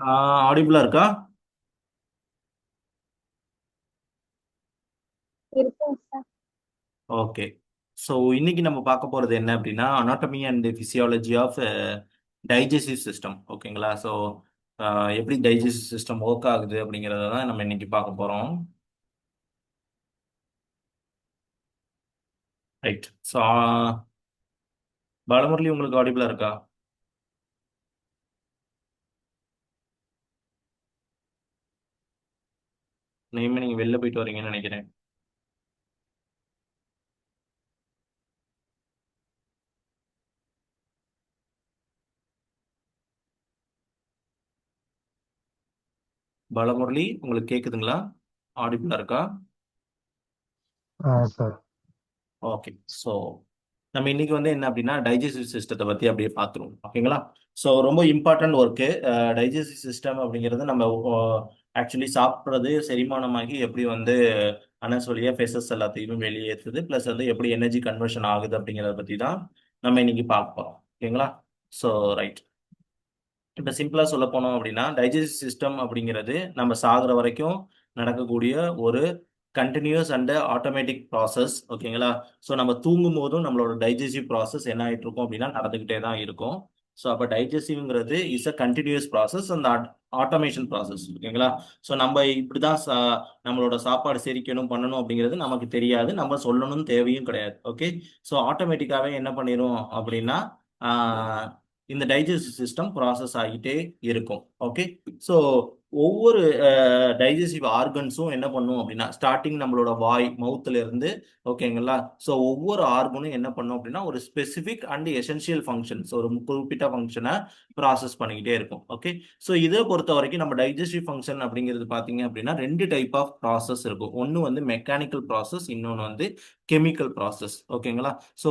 ஆடிபிளா இருக்கா? இருக்குங்க sir. Okay. So இன்னைக்கு நம்ம பார்க்க போகிறது என்ன அப்படின்னா anatomy and physiology of digestive system. ஓகேங்களா? ஸோ எப்படி டைஜஸ்டிவ் சிஸ்டம் ஒர்க் ஆகுது அப்படிங்கிறத தான் நம்ம இன்னைக்கு பார்க்க போகிறோம். ரைட். ஸோ பாலமுரளி, உங்களுக்கு ஆடிபிளா இருக்கா? இனிமேல் நீங்கள் வெளில போயிட்டு வரீங்கன்னு நினைக்கிறேன். பாலமுரளி, உங்களுக்கு கேட்குதுங்களா? ஆடிபிளா இருக்கா? சார். ஓகே. ஸோ நம்ம இன்னைக்கு வந்து என்ன அப்படின்னா டைஜஸ்டிவ் சிஸ்டத்தை பற்றி அப்படியே பார்த்துருவோம். ஓகேங்களா? ஸோ ரொம்ப இம்பார்ட்டன்ட் ஒர்க்கு. டைஜஸ்டிவ் சிஸ்டம் அப்படிங்கிறது நம்ம ஆக்சுவலி சாப்பிட்றது செரிமானமாகி எப்படி வந்து அனஸ் வழியாக ஃபெசஸ் எல்லாத்தையுமே வெளியேற்றுது, ப்ளஸ் வந்து எப்படி எனர்ஜி கன்வர்ஷன் ஆகுது அப்படிங்கிறத பற்றி தான் நம்ம இன்னைக்கு பார்க்க போகிறோம். ஓகேங்களா? So right. இப்போ சிம்பிளாக சொல்ல போனோம் அப்படின்னா டைஜஸ்டிவ் சிஸ்டம் அப்படிங்கிறது நம்ம சாகுற வரைக்கும் நடக்கக்கூடிய ஒரு கண்டினியூஸ் அண்ட் ஆட்டோமேட்டிக் ப்ராசஸ். ஓகேங்களா? ஸோ நம்ம தூங்கும் போதும் நம்மளோட டைஜஸ்டிவ் ப்ராசஸ் என்ன ஆகிட்டு இருக்கும் அப்படின்னா நடந்துக்கிட்டே தான் இருக்கும். ஸோ அப்போ டைஜஸ்டிவ்ங்கிறது இஸ் அ கண்டினியூஸ் ப்ராசஸ் அந்த ஆட்டோமேஷன் ப்ராசஸ். ஓகேங்களா? ஸோ நம்ம இப்படி தான் நம்மளோட சாப்பாடு செரிக்கணும் பண்ணணும் அப்படிங்கிறது நமக்கு தெரியாது, நம்ம சொல்லணும்னு தேவையும் கிடையாது. ஓகே. ஸோ ஆட்டோமேட்டிக்காகவே என்ன பண்ணிடும் அப்படின்னா இந்த டைஜஸ்டிவ் சிஸ்டம் ப்ராசஸ் ஆகிட்டே இருக்கும். ஓகே. ஸோ ஒவ்வொரு டைஜஸ்டிவ் ஆர்கன்ஸும் என்ன பண்ணும் அப்படின்னா ஸ்டார்டிங் நம்மளோட வாய் மவுத்துல இருந்து, ஓகேங்களா? ஸோ ஒவ்வொரு ஆர்கனும் என்ன பண்ணும் அப்படின்னா ஒரு ஸ்பெசிஃபிக் அண்ட் எசென்ஷியல் ஃபங்க்ஷன்ஸ், ஒரு குறிப்பிட்ட ஃபங்க்ஷனை ப்ராசஸ் பண்ணிக்கிட்டே இருக்கும். ஓகே. ஸோ இதை பொறுத்த வரைக்கும் நம்ம டைஜஸ்டிவ் ஃபங்க்ஷன் அப்படிங்கிறது பார்த்தீங்க அப்படின்னா ரெண்டு டைப் ஆஃப் ப்ராசஸ் இருக்கும். ஒன்று வந்து மெக்கானிக்கல் ப்ராசஸ், இன்னொன்று வந்து கெமிக்கல் ப்ராசஸ். ஓகேங்களா? ஸோ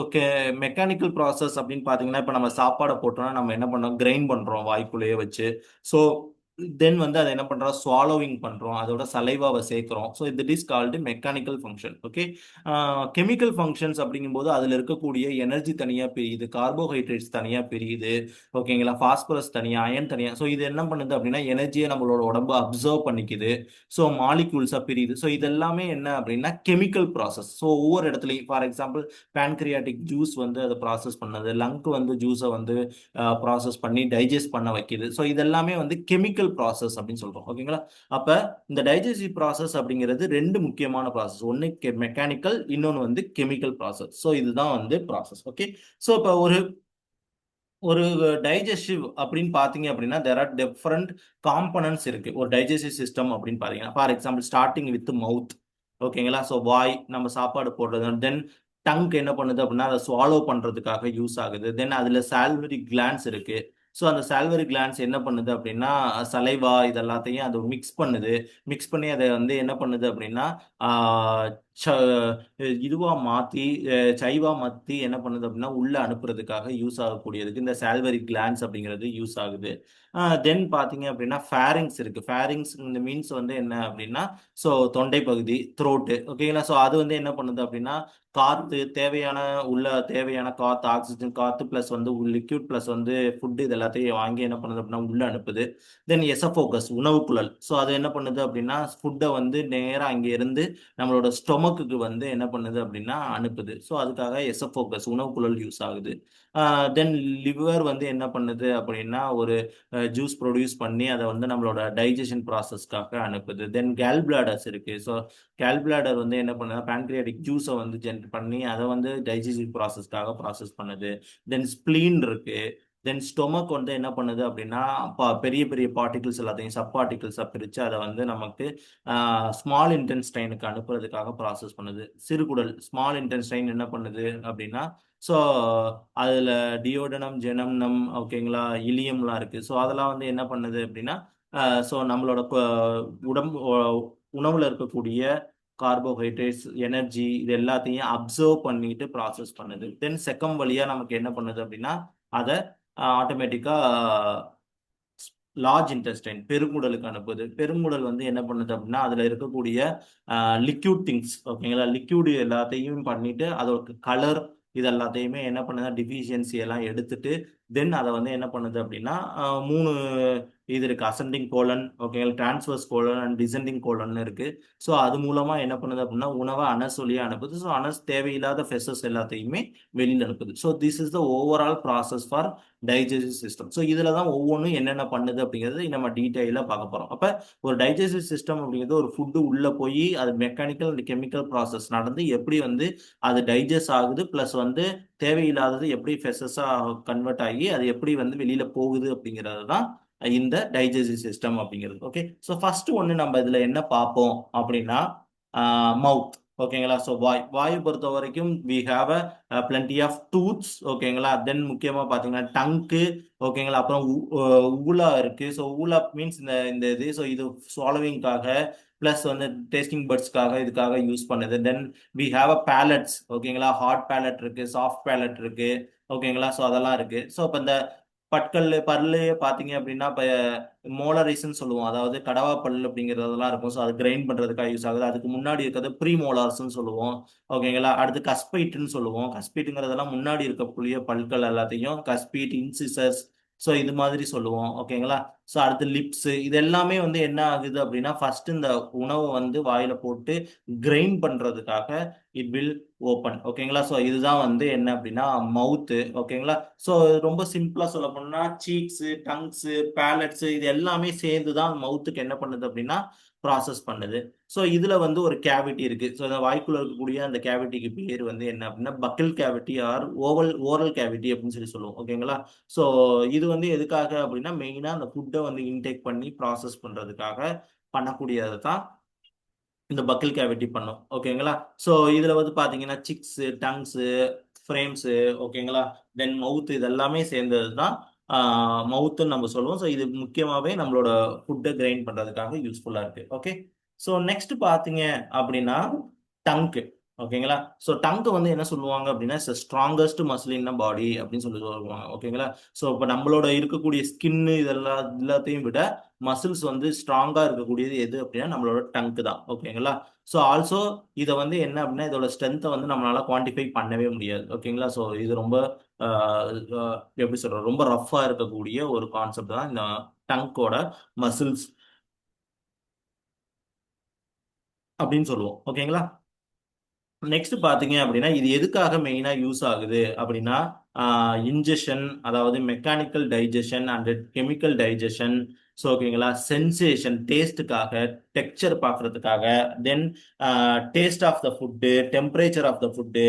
மெக்கானிக்கல் ப்ராசஸ் அப்படின்னு பார்த்தீங்கன்னா இப்போ நம்ம சாப்பாடை போட்டோம்னா நம்ம என்ன பண்ணோம், கிரைண்ட் பண்ணுறோம் வாய்க்குள்ளேயே வச்சு. ஸோ தென் வந்து அதை என்ன பண்றோம், ஸ்வாலோவிங் பண்றோம், அதோட சலைவாவை சேர்க்கிறோம். ஸோ இது is called mechanical function. Okay. Chemical functions அப்படிங்கும்போது அதுல இருக்கக்கூடிய எனர்ஜி தனியா பிரியுது, கார்போஹைட்ரேட்ஸ் தனியா பிரியுது, ஓகேங்களா? பாஸ்பரஸ் தனியா, அயன் தனியா. ஸோ இது என்ன பண்ணுது அப்படின்னா எனர்ஜியை நம்மளோட உடம்பு அப்சர்வ் பண்ணிக்குது. ஸோ மாலிகூல்ஸா பிரியுது. ஸோ இது எல்லாமே என்ன அப்படின்னா கெமிக்கல் ப்ராசஸ். ஸோ ஒவ்வொரு இடத்துலையும் ஃபார் எக்ஸாம்பிள் பேன்கிரியாட்டிக் ஜூஸ் வந்து அதை ப்ராசஸ் பண்ணது, லங்க் வந்து ஜூஸை வந்து ப்ராசஸ் பண்ணி டைஜஸ்ட் பண்ண வைக்குது. ஸோ இதெல்லாமே வந்து கெமிக்கல் ப்ராசஸ் அப்படின்னு சொல்றோம். ஓகேங்களா? அப்ப இந்த டைஜஸ்டிவ் ப்ராசஸ் அப்படிங்கிறது ரெண்டு முக்கியமான ப்ராசஸ். ஒன்னு மெக்கானிக்கல், இன்னொன்று வந்து கெமிக்கல் ப்ராசஸ். ஸோ இதுதான் வந்து ப்ராசஸ். ஓகே. ஸோ இப்போ ஒரு ஒரு டைஜஸ்டிவ் அப்படின்னு பார்த்தீங்க அப்படின்னா தேர் ஆர் டிஃப்ரெண்ட் காம்பனன்ட்ஸ் இருக்கு ஒரு டைஜஸ்டிவ் சிஸ்டம் அப்படின்னு பார்த்தீங்கன்னா. ஃபார் எக்ஸாம்பிள் ஸ்டார்டிங் வித் மவுத். ஓகேங்களா? ஸோ வாய் நம்ம சாப்பாடு போடுறது, தென் டங்க் என்ன பண்ணுது அப்படின்னா அதை ஸ்வாலோ பண்றதுக்காக யூஸ் ஆகுது. தென் அதுல சால்வரி கிளான்ஸ் இருக்கு. ஸோ அந்த சால்வரி கிளான்ஸ் என்ன பண்ணுது அப்படின்னா சலைவா இது எல்லாத்தையும் அது மிக்ஸ் பண்ணுது. மிக்ஸ் பண்ணி அதை வந்து என்ன பண்ணுது அப்படின்னா ஆஹ் இதுவா மாத்தி சைவா மாத்தி என்ன பண்ணுது அப்படின்னா உள்ள அனுப்புறதுக்காக யூஸ் ஆகக்கூடியதுக்கு இந்த சால்வரி கிளான்ஸ் அப்படிங்கிறது யூஸ் ஆகுது. தென் பாத்தீங்க அப்படின்னா ஃபேரிங்ஸ் இருக்கு. ஃபேரிங்ஸ் இந்த மீன்ஸ் வந்து என்ன அப்படின்னா ஸோ தொண்டை பகுதி, த்ரோட்டு. ஓகேங்களா? ஸோ அது வந்து என்ன பண்ணுது அப்படின்னா காத்து தேவையான உள்ள தேவையான காத்து, ஆக்சிஜன் காத்து பிளஸ் வந்து லிக்யூட் பிளஸ் வந்து ஃபுட் இது எல்லாத்தையும் வாங்கி என்ன பண்ணுது அப்படின்னா உள்ள அனுப்புது. தென் எசபோகஸ் உணவு குழல். ஸோ அது என்ன பண்ணுது அப்படின்னா ஃபுட்டை வந்து நேரா அங்க இருந்து நம்மளோட ஸ்டொமக்குக்கு வந்து என்ன பண்ணுது அப்படின்னா அனுப்புது. ஸோ அதுக்காக எசோஃபோகஸ் உணவு குழல் யூஸ் ஆகுது. தென் லிவர் வந்து என்ன பண்ணுது அப்படின்னா ஒரு ஜூஸ் ப்ரொடியூஸ் பண்ணி அதை வந்து நம்மளோட டைஜஷன் ப்ராசஸ்க்காக அனுப்புது. தென் கேல் பிளாடர்ஸ் இருக்கு. ஸோ கேல் பிளாடர் வந்து என்ன பண்ணுது, பேன்கிரியாட்டிக் ஜூஸை வந்து ஜென்ரேட் பண்ணி அதை வந்து டைஜஸ்டிவ் ப்ராசஸ்க்காக ப்ராசஸ் பண்ணுது. தென் ஸ்பிளீன் இருக்கு. தென் ஸ்டொமக் வந்து என்ன பண்ணுது அப்படின்னா பெரிய பெரிய பார்ட்டிகிள்ஸ் எல்லாத்தையும் சப் பார்ட்டிகிள்ஸாக பிரித்து அதை வந்து நமக்கு ஸ்மால் இன்டென்ஸ்டைனுக்கு அனுப்புறதுக்காக ப்ராசஸ் பண்ணுது. சிறுகுடல் ஸ்மால் இன்டென்ஸ்டைன் என்ன பண்ணுது அப்படின்னா ஸோ அதில் டியோடனம் ஜெனம்னம், ஓகேங்களா, இலியம்லாம் இருக்கு. ஸோ அதெல்லாம் வந்து என்ன பண்ணுது அப்படின்னா ஸோ நம்மளோட உடம்பு உணவுல இருக்கக்கூடிய கார்போஹைட்ரேட்ஸ் எனர்ஜி இது எல்லாத்தையும் அப்சர்வ் பண்ணிட்டு ப்ராசஸ் பண்ணுது. தென் செகம் வழியா நமக்கு என்ன பண்ணுது அப்படின்னா அதை ஆட்டோமேட்டிக்கா லார்ஜ் இன்டெஸ்டைன் பெருங்குடலுக்கு அனுப்புது. பெருங்குடல் வந்து என்ன பண்ணுது அப்படின்னா அதுல இருக்கக்கூடிய லிக்யூட் திங்ஸ், ஓகேங்களா, லிக்யூட் எல்லாத்தையும் பண்ணிட்டு அதோட கலர் இது எல்லாத்தையுமே என்ன பண்ணுது டிஃபிஷியன்சி எல்லாம் எடுத்துட்டு தென் அதை வந்து என்ன பண்ணுது அப்படின்னா மூணு இது இருக்கு, அசெண்டிங் கோலன், ஓகேங்களா, transverse colon and descending colon இருக்கு. ஸோ அது மூலமா என்ன பண்ணுது அப்படின்னா உணவை அனஸ் வழியா அனுப்புது. ஸோ அனஸ் தேவையில்லாத ஃபெசஸ் எல்லாத்தையுமே வெளியில அனுப்புது. So this is the overall process for digestive system. So இதுல தான் ஒவ்வொன்றும் என்னென்ன பண்ணுது அப்படிங்கிறது நம்ம டீட்டெயிலாக பார்க்க போறோம். அப்ப ஒரு டைஜஸ்டிவ் சிஸ்டம் அப்படிங்கிறது ஒரு ஃபுட்டு உள்ள போய் அது மெக்கானிக்கல் அண்ட் கெமிக்கல் ப்ராசஸ் நடந்து எப்படி வந்து அது டைஜஸ்ட் ஆகுது, பிளஸ் வந்து தேவையில்லாதது எப்படி ஃபெசஸா கன்வெர்ட் ஆகி அது எப்படி வந்து வெளியில போகுது அப்படிங்கிறது தான் இந்த டைஜஸ்டிவ் சிஸ்டம் அப்படிங்கிறது. ஓகே, ஸோ ஃபர்ஸ்ட் ஒன்று நம்ம இதுல என்ன பார்ப்போம் அப்படின்னா மவுத். ஓகேங்களா, ஸோ வாயு பொறுத்த வரைக்கும் we have a plenty of tooths. ஓகேங்களா, தென் முக்கியமா பாத்தீங்கன்னா டங்கு. ஓகேங்களா, அப்புறம் ஊலா இருக்கு. ஸோ ஊலா மீன்ஸ் இந்த இந்த இது, ஸோ இது swallowing-க்காக பிளஸ் வந்து டேஸ்டிங் பட்ஸ்க்காக இதுக்காக யூஸ் பண்ணுது. Then we have a palates. ஓகேங்களா, ஹார்ட் பேலட் இருக்கு, சாஃப்ட் பேலட் இருக்கு. ஓகேங்களா, ஸோ அதெல்லாம் இருக்கு. ஸோ இப்போ இந்த பற்கள் பல்லு பாத்தீங்க அப்படின்னா இப்போ மோலரிஸ்ன்னு சொல்லுவோம், அதாவது கடவா பல் அப்படிங்கிறதெல்லாம் இருக்கும். ஸோ அது கிரைண்ட் பண்றதுக்காக யூஸ் ஆகுது. அதுக்கு முன்னாடி இருக்கிறது ப்ரீ மோலார்ஸ்ன்னு சொல்லுவோம். ஓகேங்களா, அடுத்து கஸ்பைட்னு சொல்லுவோம். கஸ்பைட்டுங்கிறதெல்லாம் முன்னாடி இருக்கக்கூடிய பல்கள் எல்லாத்தையும் கஸ்பைட், இன்சிசர்ஸ், ஸோ இது மாதிரி சொல்லுவோம். ஓகேங்களா, ஸோ அடுத்து லிப்ஸ். இது எல்லாமே வந்து என்ன ஆகுது அப்படின்னா ஃபர்ஸ்ட் இந்த உணவை வந்து வாயில போட்டு கிரைண்ட் பண்றதுக்காக இட் வில் ஓப்பன். ஓகேங்களா, ஸோ இதுதான் வந்து என்ன அப்படின்னா மவுத்து. ஓகேங்களா, ஸோ ரொம்ப சிம்பிளா சொல்ல போனா சீக்ஸ், டங்ஸ், பேலட்ஸ் இது எல்லாமே சேர்ந்து தான் மவுத்துக்கு என்ன பண்ணுது அப்படின்னா ப்ராசஸ் பண்ணுது. ஸோ இதுல வந்து ஒரு கேவிட்டி இருக்கு. ஸோ இந்த வாய்க்குள்ள இருக்கக்கூடிய அந்த கேவிட்டிக்கு பேர் வந்து என்ன அப்படின்னா buccal cavity or oral cavity அப்படின்னு சொல்லி சொல்லுவோம். ஓகேங்களா, ஸோ இது வந்து எதுக்காக அப்படின்னா மெயினா அந்த ஃபுட்டை வந்து இன்டேக் பண்ணி ப்ராசஸ் பண்றதுக்காக பண்ணக்கூடியது தான் இந்த பக்கிள் கேவிட்டி பண்ணும். ஓகேங்களா, ஸோ இதுல வந்து பாத்தீங்கன்னா சிக்ஸ், டங்ஸ், ஃப்ரேம்ஸ், ஓகேங்களா, தென் மவுத், இது எல்லாமே சேர்ந்தது தான் மவுத்துன்னு நம்ம சொல்லுவோம். ஸோ இது முக்கியமாவே நம்மளோட ஃபுட்டை கிரைண்ட் பண்றதுக்காக யூஸ்ஃபுல்லா இருக்கு. ஓகே, ஸோ நெக்ஸ்ட் பாத்தீங்க அப்படின்னா டங்க். ஓகேங்களா, ஸோ டங்க் வந்து என்ன சொல்லுவாங்க அப்படின்னா ஸ்ட்ராங்கஸ்ட் மசில் இன் பாடி அப்படின்னு சொல்லி சொல்லுவாங்க. ஓகேங்களா, ஸோ இப்போ நம்மளோட இருக்கக்கூடிய ஸ்கின் இதெல்லாம் எல்லாத்தையும் விட மசில்ஸ் வந்து ஸ்ட்ராங்கா இருக்கக்கூடியது எது அப்படின்னா நம்மளோட டங்க் தான். ஓகேங்களா, ஸோ ஆல்சோ இதை வந்து என்ன அப்படின்னா இதோட ஸ்ட்ரென்த்தை வந்து நம்மளால குவான்டிஃபை பண்ணவே முடியாது. ஓகேங்களா, ஸோ இது ரொம்ப எப்படி சொல்ற ரொம்ப ரஃபா இருக்கக்கூடிய ஒரு கான்செப்ட் தான் இந்த டங்கோட மசில்ஸ் அப்படின்னு சொல்லுவோம். ஓகேங்களா, நெக்ஸ்ட் பாத்தீங்க அப்படின்னா இது எதுக்காக மெயினா யூஸ் ஆகுது அப்படின்னா இன்ஜெஷன், அதாவது mechanical digestion and chemical digestion. So ஓகேங்களா, சென்சேஷன் டேஸ்ட்டுக்காக, டெக்ஸ்சர் பார்க்கறதுக்காக, then taste of the food, temperature of the food.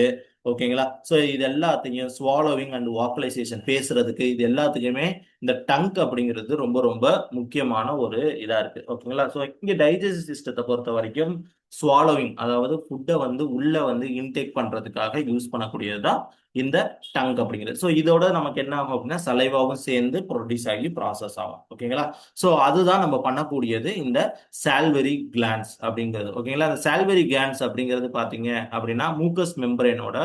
ஓகேங்களா, ஸோ இது எல்லாத்தையும் ஸ்வாலோவிங் அண்ட் வாக்கலைசேஷன் பேசுறதுக்கு இது எல்லாத்துக்குமே இந்த டங்க் அப்படிங்கிறது ரொம்ப ரொம்ப முக்கியமான ஒரு இதா இருக்கு. ஓகேங்களா, ஸோ இங்க டைஜஸ்ட் சிஸ்டத்தை பொறுத்த வரைக்கும் ஸ்வாலோவிங், அதாவது ஃபுட்டை வந்து உள்ள வந்து இன்டேக் பண்றதுக்காக யூஸ் பண்ணக்கூடியது தான் இந்த டங்க் அப்படிங்கிறது. ஸோ இதோட நமக்கு என்ன ஆகும் அப்படின்னா சலைவாவும் சேர்ந்து ப்ரொடியூஸ் ஆகி ப்ராசஸ் ஆகும். ஓகேங்களா, ஸோ அதுதான் நம்ம பண்ணக்கூடியது இந்த சால்வரி கிளான்ஸ் அப்படிங்கிறது. ஓகேங்களா, அந்த சால்வரி கிளான்ஸ் அப்படிங்கிறது பாத்தீங்க அப்படின்னா மூக்கஸ் மெம்பரேனோட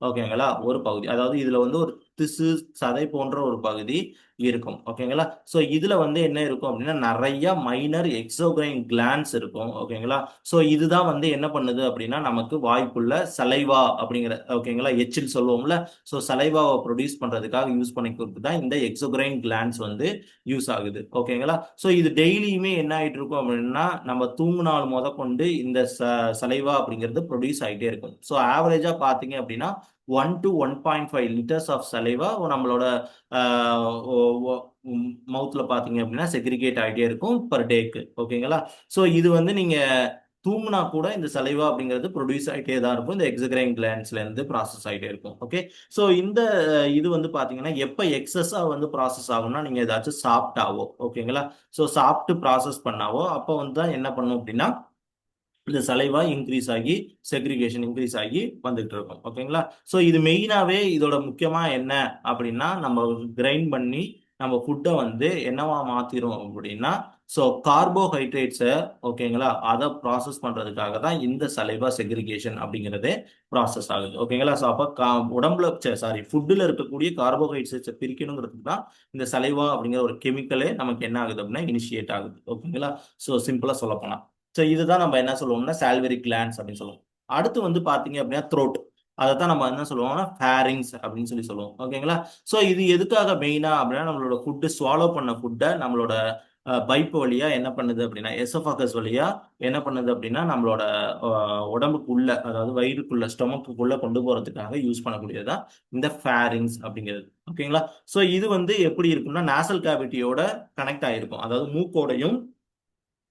ஓகேங்களா ஒரு பகுதி, அதாவது இதுல வந்து ஒரு திசு சதை போன்ற ஒரு பகுதி இருக்கும். ஓகேங்களா, ஸோ இதுல வந்து என்ன இருக்கும் அப்படின்னா நிறைய மைனர் எக்ஸோகிரைன் கிளான்ஸ் இருக்கும். ஓகேங்களா, ஸோ இதுதான் வந்து என்ன பண்ணுது அப்படின்னா நமக்கு வாய்க்குள்ள சலைவா அப்படிங்கிற ஓகேங்களா எச்சில் சொல்லுவோம்ல, ஸோ சலைவாவை ப்ரொடியூஸ் பண்றதுக்காக யூஸ் பண்ணிக்கிறது தான் இந்த எக்ஸோகிரைன் கிளான்ஸ் வந்து யூஸ் ஆகுது. ஓகேங்களா, ஸோ இது டெய்லியுமே என்ன ஆயிட்டு இருக்கும் அப்படின்னா நம்ம தூங்குநாள் முத கொண்டு இந்த சலைவா அப்படிங்கிறது ப்ரொடியூஸ் ஆகிட்டே இருக்கும். ஸோ ஆவரேஜா பாத்தீங்க அப்படின்னா 1 to 1.5 liters ஆஃப் சலைவா நம்மளோட மவுத்ல பாத்தீங்க அப்படின்னா செக்ரிகேட் ஆகிட்டே இருக்கும் பர் டேக்கு. ஓகேங்களா, ஸோ இது வந்து நீங்க தூங்குனா கூட இந்த சலைவா அப்படிங்கிறது ப்ரொடியூஸ் ஆகிட்டே தான் இருக்கும், இந்த எக்ஸோகிரைன் கிளாண்ட்ஸ்ல இருந்து ப்ராசஸ் ஆகிட்டே இருக்கும். ஓகே, ஸோ இந்த இது வந்து பாத்தீங்கன்னா எப்ப எக்ஸஸா வந்து ப்ராசஸ் ஆகும்னா நீங்க ஏதாச்சும் சாப்பிட்டாவோ, ஓகேங்களா, ஸோ சாப்பிட்டு ப்ராசஸ் பண்ணாவோ அப்போ வந்து தான் என்ன பண்ணும் அப்படின்னா இந்த சலைவா இன்க்ரீஸ் ஆகி செக்ரிகேஷன் இன்க்ரீஸ் ஆகி வந்துட்டு இருக்கும். ஓகேங்களா, ஸோ இது மெயினாவே இதோட முக்கியமா என்ன அப்படின்னா நம்ம கிரைண்ட் பண்ணி நம்ம ஃபுட்டை வந்து என்னவா மாத்திரும் அப்படின்னா ஸோ கார்போஹைட்ரேட்ஸை ஓகேங்களா அதை ப்ராசஸ் பண்றதுக்காக தான் இந்த சலைவா செக்ரிகேஷன் அப்படிங்கிறதே ப்ராசஸ் ஆகுது. ஓகேங்களா, ஸோ அப்போ உடம்புல சாரி ஃபுட்டில் இருக்கக்கூடிய கார்போஹைட்ரேட்ஸை பிரிக்கணுங்கிறதுக்கு தான் இந்த சலைவா அப்படிங்கிற ஒரு கெமிக்கலே நமக்கு என்ன ஆகுது அப்படின்னா இனிஷியேட் ஆகுது. ஓகேங்களா, ஸோ சிம்பிளா சொல்ல ஸோ இதுதான் நம்ம என்ன சொல்லுவோம்னா சால்வரி கிளான்ஸ் அப்படின்னு சொல்லுவோம். அடுத்து வந்து பாத்தீங்க அப்படின்னா த்ரோட். அதை தான் நம்ம என்ன சொல்லுவோம்னா ஃபேரிங்ஸ் அப்படின்னு சொல்லுவோம். ஓகேங்களா? ஸோ இது எதுக்காக மெயினா அப்படின்னா நம்மளோட ஃபுட்டு ஸ்வாலோ பண்ண ஃபுட்டை நம்மளோட பைப் வழியா என்ன பண்ணுது அப்படின்னா எசோஃபகஸ் வழியா என்ன பண்ணுது அப்படின்னா நம்மளோட உடம்புக்குள்ள, அதாவது வயிறுக்குள்ள, ஸ்டொமக்குள்ள கொண்டு போறதுக்காக யூஸ் பண்ணக்கூடியதுதான் இந்த ஃபேரிங்ஸ் அப்படிங்கிறது. ஓகேங்களா? ஸோ இது வந்து எப்படி இருக்கும்னா நாசல் கேவிட்டியோட கனெக்ட் ஆயிருக்கும், அதாவது மூக்கோடையும்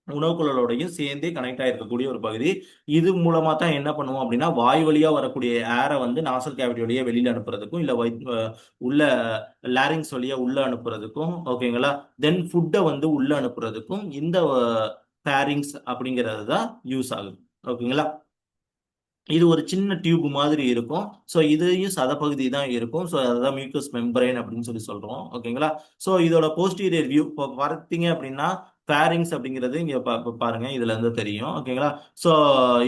உணவுக்குழலோடையும் சேர்ந்தே கனெக்ட் ஆயிருக்கக்கூடிய ஒரு பகுதி. இது மூலமா தான் என்ன பண்ணுவோம் அப்படின்னா வாய் வழியா வரக்கூடிய ஏரை வந்து நாசல் கேவிட்டி வழியா வெளியில அனுப்புறதுக்கும், இல்ல உள்ள லாரிங்ஸ் வழியா உள்ள அனுப்புறதுக்கும், ஓகேங்களா, தென் ஃபுட்டை வந்து உள்ள அனுப்புறதுக்கும் இந்த ஃபேரிங்ஸ் அப்படிங்கிறது தான் யூஸ் ஆகுது. ஓகேங்களா? இது ஒரு சின்ன டியூப் மாதிரி இருக்கும். ஸோ இதையும் சதப்பகுதி தான் இருக்கும். ஸோ அதுதான் மியூக்கஸ் மெம்பரேன் அப்படின்னு சொல்றோம். ஓகேங்களா? ஸோ இதோட போஸ்டீரியர் வியூ இப்போ பார்த்தீங்க அப்படின்னா ஃபேரிங்ஸ் அப்படிங்கிறது இங்க பாருங்க, இதுல இருந்து தெரியும். ஓகேங்களா? ஸோ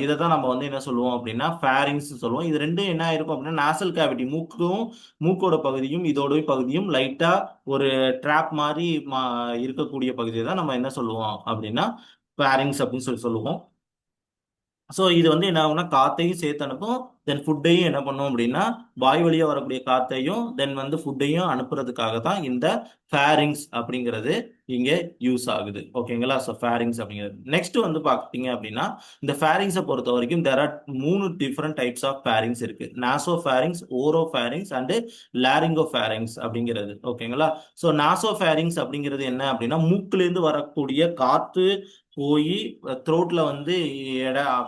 இதை தான் நம்ம வந்து என்ன சொல்லுவோம் அப்படின்னா ஃபேரிங்ஸ் சொல்லுவோம். இது ரெண்டும் என்ன இருக்கும் அப்படின்னா நாசல் கேவிட்டி, மூக்கோட பகுதியும் இதோட பகுதியும் லைட்டா ஒரு ட்ராப் மாதிரி இருக்கக்கூடிய பகுதியை தான் நம்ம என்ன சொல்லுவோம் அப்படின்னா ஃபேரிங்ஸ் அப்படின்னு சொல்லுவோம். ஸோ இது வந்து என்ன ஆகும்னா காத்தையும் சேர்த்து அனுப்பும், தென் ஃபுட்டையும் என்ன பண்ணும் அப்படின்னா வாய் வழியா வரக்கூடிய காத்தையும் தென் வந்து ஃபுட்டையும் அனுப்புறதுக்காக தான் இந்த ஃபேரிங்ஸ் அப்படிங்கிறது இங்க யூஸ் ஆகுது. ஓகேங்களா? ஸோ ஃபேரிங்ஸ் அப்படிங்கிறது நெக்ஸ்ட் வந்து பார்த்தீங்க அப்படின்னா இந்த ஃபேரிங்ஸை பொறுத்த வரைக்கும் there are 3 different types of pharynx இருக்கு. Nasopharynx, oropharynx and laryngopharynx அப்படிங்கிறது. ஓகேங்களா? ஸோ நாசோ ஃபேரிங்ஸ் அப்படிங்கிறது என்ன அப்படின்னா மூக்குலேருந்து வரக்கூடிய காத்து போய் த்ரோட்ல வந்து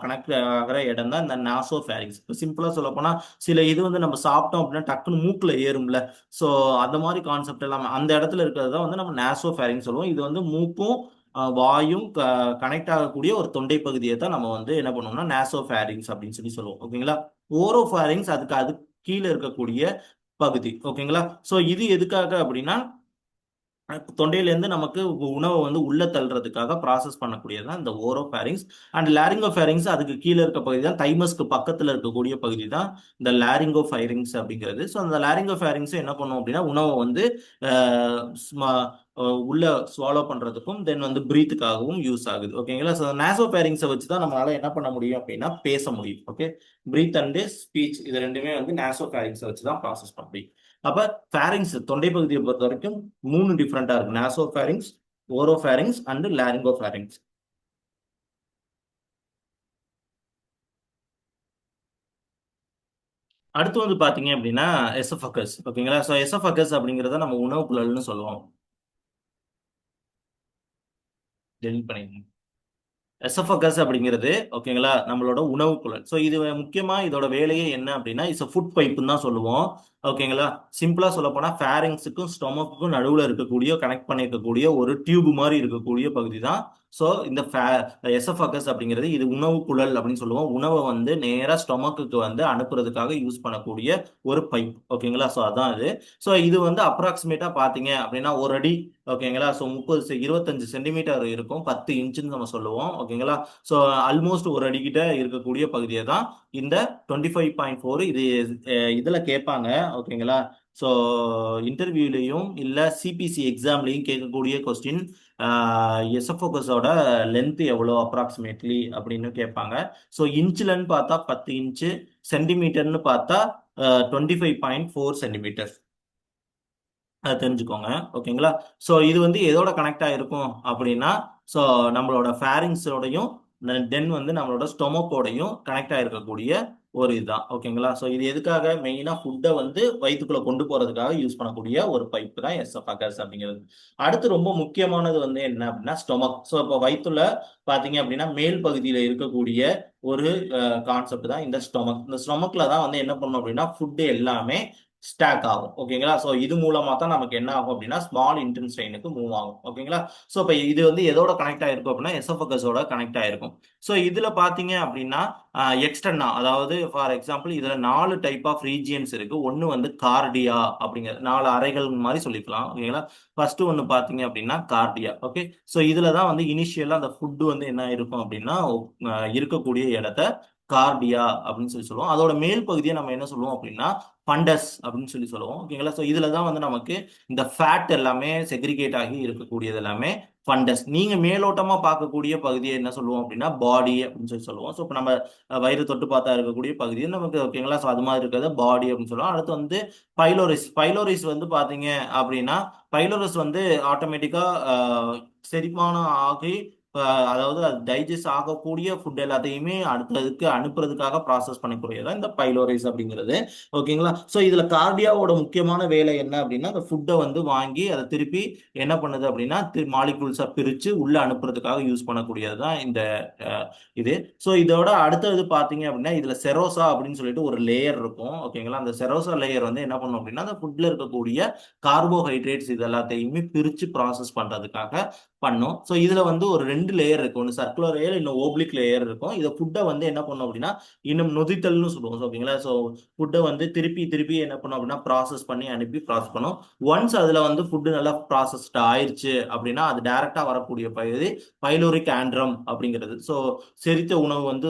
கனெக்ட் ஆகிற இடம் தான் இந்த நாசோ ஃபேரிங்ஸ். சிம்பிளா சொல்ல போனா சில இது வந்து நம்ம சாப்பிட்டோம் அப்படின்னா டக்குன்னு மூக்குல ஏறும்ல, ஸோ அந்த மாதிரி கான்செப்ட் எல்லாம் அந்த இடத்துல இருக்கிறது தான் வந்து நம்ம நாசோ ஃபேரிங் சொல்லுவோம். இது வந்து மூக்கும் வாயும் கனெக்ட் ஆகக்கூடிய ஒரு தொண்டை பகுதியை தான் நம்ம வந்து என்ன பண்ணுவோம்னா நாசோ ஃபேரிங்ஸ் அப்படின்னு சொல்லுவோம். ஓகேங்களா? ஓரோ ஃபேரிங்ஸ் அது கீழே இருக்கக்கூடிய பகுதி. ஓகேங்களா? ஸோ இது எதுக்காக அப்படின்னா தொண்டையிலேருந்து நமக்கு உணவை வந்து உள்ள தள்ளுறதுக்காக ப்ராசஸ் பண்ணக்கூடியதான் இந்த ஓரோஃபேரிங்ஸ். அண்ட் லாரிங்கோஃபேரிங்ஸ் அதுக்கு கீழே இருக்க பகுதி தான், தைமஸ்க்கு பக்கத்தில் இருக்கக்கூடிய பகுதி தான் இந்த லாரிங்கோஃபைரிங்ஸ் அப்படிங்கிறது. ஸோ அந்த லாரிங்கோஃபேரிங்ஸ் என்ன பண்ணும் அப்படின்னா உணவை வந்து உள்ள ஸ்வாலோ பண்றதுக்கும் தென் வந்து பிரீத்துக்காகவும் யூஸ் ஆகுது. ஓகேங்களா? ஸோ நாசோஃபேரிங்ஸை வச்சு தான் நம்மளால என்ன பண்ண முடியும் அப்படின்னா பேச முடியும். ஓகே, பிரீத் அண்ட் ஸ்பீச் இது ரெண்டுமே வந்து நாசோஃபேரிங்ஸை வச்சு தான் ப்ராசஸ் பண்ண முடியும். அப்ப ஃபேரிங்ஸ் தொண்டை பகுதியை பொறுத்த வரைக்கும் 3 டிஃப்ரெண்டா இருக்கு: நாசோஃபேரிங்ஸ், ஓரோஃபேரிங்ஸ் அண்ட் லாரிங்கோஃபேரிங்ஸ். அடுத்து வந்து பாத்தீங்க அப்படின்னா எசோஃபகஸ். ஓகேங்களா? ஸோ எசோஃபகஸ் அப்படிங்கிறத நம்ம உணவு குழல்னு சொல்லுவோம். டெலிட் பண்ணிடுங்க. எசோஃபகஸ் அப்படிங்கிறது ஓகேங்களா நம்மளோட உணவு குழல். ஸோ இது முக்கியமா இதோட வேலையே என்ன அப்படின்னா இட்ஸ் ஃபுட் பைப்புன்னு தான் சொல்லுவோம். ஓகேங்களா? சிம்பிளா சொல்ல போனா ஃபேரிங்ஸுக்கும் ஸ்டொமக்குக்கும் நடுவில் இருக்கக்கூடிய கனெக்ட் பண்ணிருக்கக்கூடிய ஒரு டியூப் மாதிரி இருக்கக்கூடிய பகுதி தான் ஸோ இந்த எசோஃபகஸ் அப்படிங்கிறது. இது உணவு குழல் அப்படின்னு சொல்லுவோம். உணவை வந்து நேரா ஸ்டொமக்குக்கு வந்து அனுப்புறதுக்காக யூஸ் பண்ணக்கூடிய ஒரு பைப். ஓகேங்களா? ஸோ அதான் இது. ஸோ இது வந்து அப்ராக்சிமேட்டா பாத்தீங்க அப்படின்னா ஒரு அடி. ஓகேங்களா? ஸோ 25 சென்டிமீட்டர் இருக்கும், 10 இன்ச்சுன்னு நம்ம சொல்லுவோம். ஓகேங்களா? ஸோ ஆல்மோஸ்ட் ஒரு அடிக்கிட்ட இருக்கக்கூடிய பகுதியை தான் இந்த 25.4 இது இதுல கேட்பாங்க. ஓகேங்களா? ஸோ இன்டர்வியூலையும் இல்ல சிபிசி எக்ஸாம்லையும் கேட்கக்கூடிய கொஸ்டின் எசோஃபோகஸோட லென்த் எவ்வளோ அப்ராக்சிமேட்லி அப்படின்னு கேட்பாங்க. ஸோ இன்ச்சுலன்னு பார்த்தா 10 இன்ச்சு, சென்டிமீட்டர்னு பார்த்தா 25.4 சென்டிமீட்டர். அதை தெரிஞ்சுக்கோங்க. ஓகேங்களா? ஸோ இது வந்து எதோட கனெக்ட் ஆகிருக்கும் அப்படின்னா ஸோ நம்மளோட ஃபேரிங்ஸோடையும் தென் வந்து நம்மளோட ஸ்டொமக்கோடையும் கனெக்ட் ஆகிருக்கக்கூடிய ஒரு இதுதான். ஓகேங்களா? ஸோ இது எதுக்காக மெயினா ஃபுட்டை வந்து வயிற்றுக்குள்ள கொண்டு போறதுக்காக யூஸ் பண்ணக்கூடிய ஒரு பைப் தான் எசோஃபகஸ் அப்படிங்கிறது. அடுத்து ரொம்ப முக்கியமானது வந்து என்ன அப்படின்னா ஸ்டொமக். ஸோ இப்போ வயிற்றுல பாத்தீங்க அப்படின்னா மேல் பகுதியில இருக்கக்கூடிய ஒரு கான்செப்ட் தான் இந்த ஸ்டொமக். இந்த ஸ்டொமக்ல தான் வந்து என்ன பண்ணணும் அப்படின்னா ஃபுட் எல்லாமே ஸ்டாக் ஆகும். ஓகேங்களா? ஸோ இது மூலமா தான் நமக்கு என்ன ஆகும் அப்படின்னா ஸ்மால் இன்டெஸ்டைனுக்கு மூவ் ஆகும். ஓகேங்களா? ஸோ இப்போ இது வந்து எதோட கனெக்ட் ஆயிருக்கும் அப்படின்னா எசோஃபகஸோட கனெக்ட் ஆயிருக்கும். ஸோ இதுல பாத்தீங்க அப்படின்னா எக்ஸ்டர்னா, அதாவது ஃபார் எக்ஸாம்பிள் இதுல 4 டைப் ஆஃப் ரீஜியன்ஸ் இருக்கு. ஒன்னு வந்து கார்டியா அப்படிங்கிற 4 அறைகள் மாதிரி சொல்லிக்கலாம். ஓகேங்களா? ஃபர்ஸ்ட் ஒன்னு பாத்தீங்க அப்படின்னா கார்டியா. ஓகே, ஸோ இதுல தான் வந்து இனிஷியலா அந்த ஃபுட் வந்து என்ன இருக்கும் அப்படின்னா இருக்கக்கூடிய இடத்த கார்டியா அப்படின்னு சொல்லுவோம். அதோட மேல் பகுதியை நம்ம என்ன சொல்லுவோம் அப்படின்னா ஃபண்டஸ் அப்படின்னு சொல்லுவோம். ஓகேங்களா? ஸோ இதுல தான் வந்து நமக்கு இந்த ஃபேட் எல்லாமே செக்ரிகேட் ஆகி இருக்கக்கூடியது எல்லாமே ஃபண்டஸ். நீங்க மேலோட்டமா பார்க்கக்கூடிய பகுதியை என்ன சொல்லுவோம் அப்படின்னா பாடி அப்படின்னு சொல்லுவோம். ஸோ இப்போ நம்ம வயிறு தொட்டு பார்த்தா இருக்கக்கூடிய பகுதி நமக்கு ஓகேங்களா? ஸோ அது மாதிரி இருக்கிறது பாடி அப்படின்னு சொல்லுவோம். அடுத்து வந்து பைலோரிஸ். பைலோரிஸ் வந்து பாத்தீங்க அப்படின்னா பைலோரிஸ் வந்து ஆட்டோமேட்டிக்கா செரிமானம் ஆகி அதாவது அது டைஜஸ்ட் ஆகக்கூடிய ஃபுட் எல்லாத்தையுமே அடுத்ததுக்கு அனுப்புறதுக்காக ப்ராசஸ் பண்ணக்கூடியதான் இந்த பைலோரைஸ் அப்படிங்கிறது. ஓகேங்களா? ஸோ இதுல கார்டியாவோட முக்கியமான வேலை என்ன அப்படின்னா அந்த ஃபுட்டை வந்து வாங்கி அதை திருப்பி என்ன பண்ணுது அப்படின்னா மாலிகூல்ஸா பிரிச்சு உள்ள அனுப்புறதுக்காக யூஸ் பண்ணக்கூடியது தான் இந்த இது. ஸோ இதோட அடுத்தது பாத்தீங்க அப்படின்னா இதுல செரோசா அப்படின்னு சொல்லிட்டு ஒரு லேயர் இருக்கும். ஓகேங்களா? அந்த செரோசா லேயர் வந்து என்ன பண்ணும் அப்படின்னா அந்த ஃபுட்ல இருக்கக்கூடிய கார்போஹைட்ரேட்ஸ் இது எல்லாத்தையுமே பிரிச்சு ப்ராசஸ் பண்றதுக்காக பண்ணும். ஸோ இதுல வந்து ஒரு ரெண்டு லேயர் இருக்கும். ஒன்று சர்க்குலர் லேயர், இன்னும் ஓப்ளிக் லேயர் இருக்கும். இதை ஃபுட்டை வந்து என்ன பண்ணும் அப்படின்னா இன்னும் நொதித்தல்னு சொல்லுவோம். ஓகேங்களா? ஸோ ஃபுட்டை வந்து திருப்பி திருப்பி என்ன பண்ணும் அப்படின்னா ப்ராசஸ் பண்ணி அனுப்பி ப்ராசஸ் பண்ணும். ஒன்ஸ் அதுல வந்து ஃபுட்டு நல்லா ப்ராசஸ்ட் ஆயிருச்சு அப்படின்னா அது டைரக்டா வரக்கூடிய பகுதி பைலோரிக் ஆண்ட்ரம் அப்படிங்கிறது. ஸோ செரித்த உணவு வந்து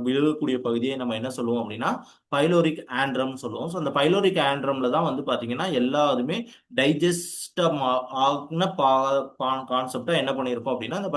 விழுகக்கூடிய பகுதியை நம்ம என்ன சொல்லுவோம் அப்படின்னா பைலோரிக் ஆண்ட்ரம் சொல்லுவோம். ஸோ அந்த பைலோரிக் ஆண்ட்ரம்ல தான் வந்து பாத்தீங்கன்னா எல்லாருமே டைஜஸ்ட் ஆகின கான்செப்டா என்ன பண்ணியிருக்கோம் அப்படின்னா அந்த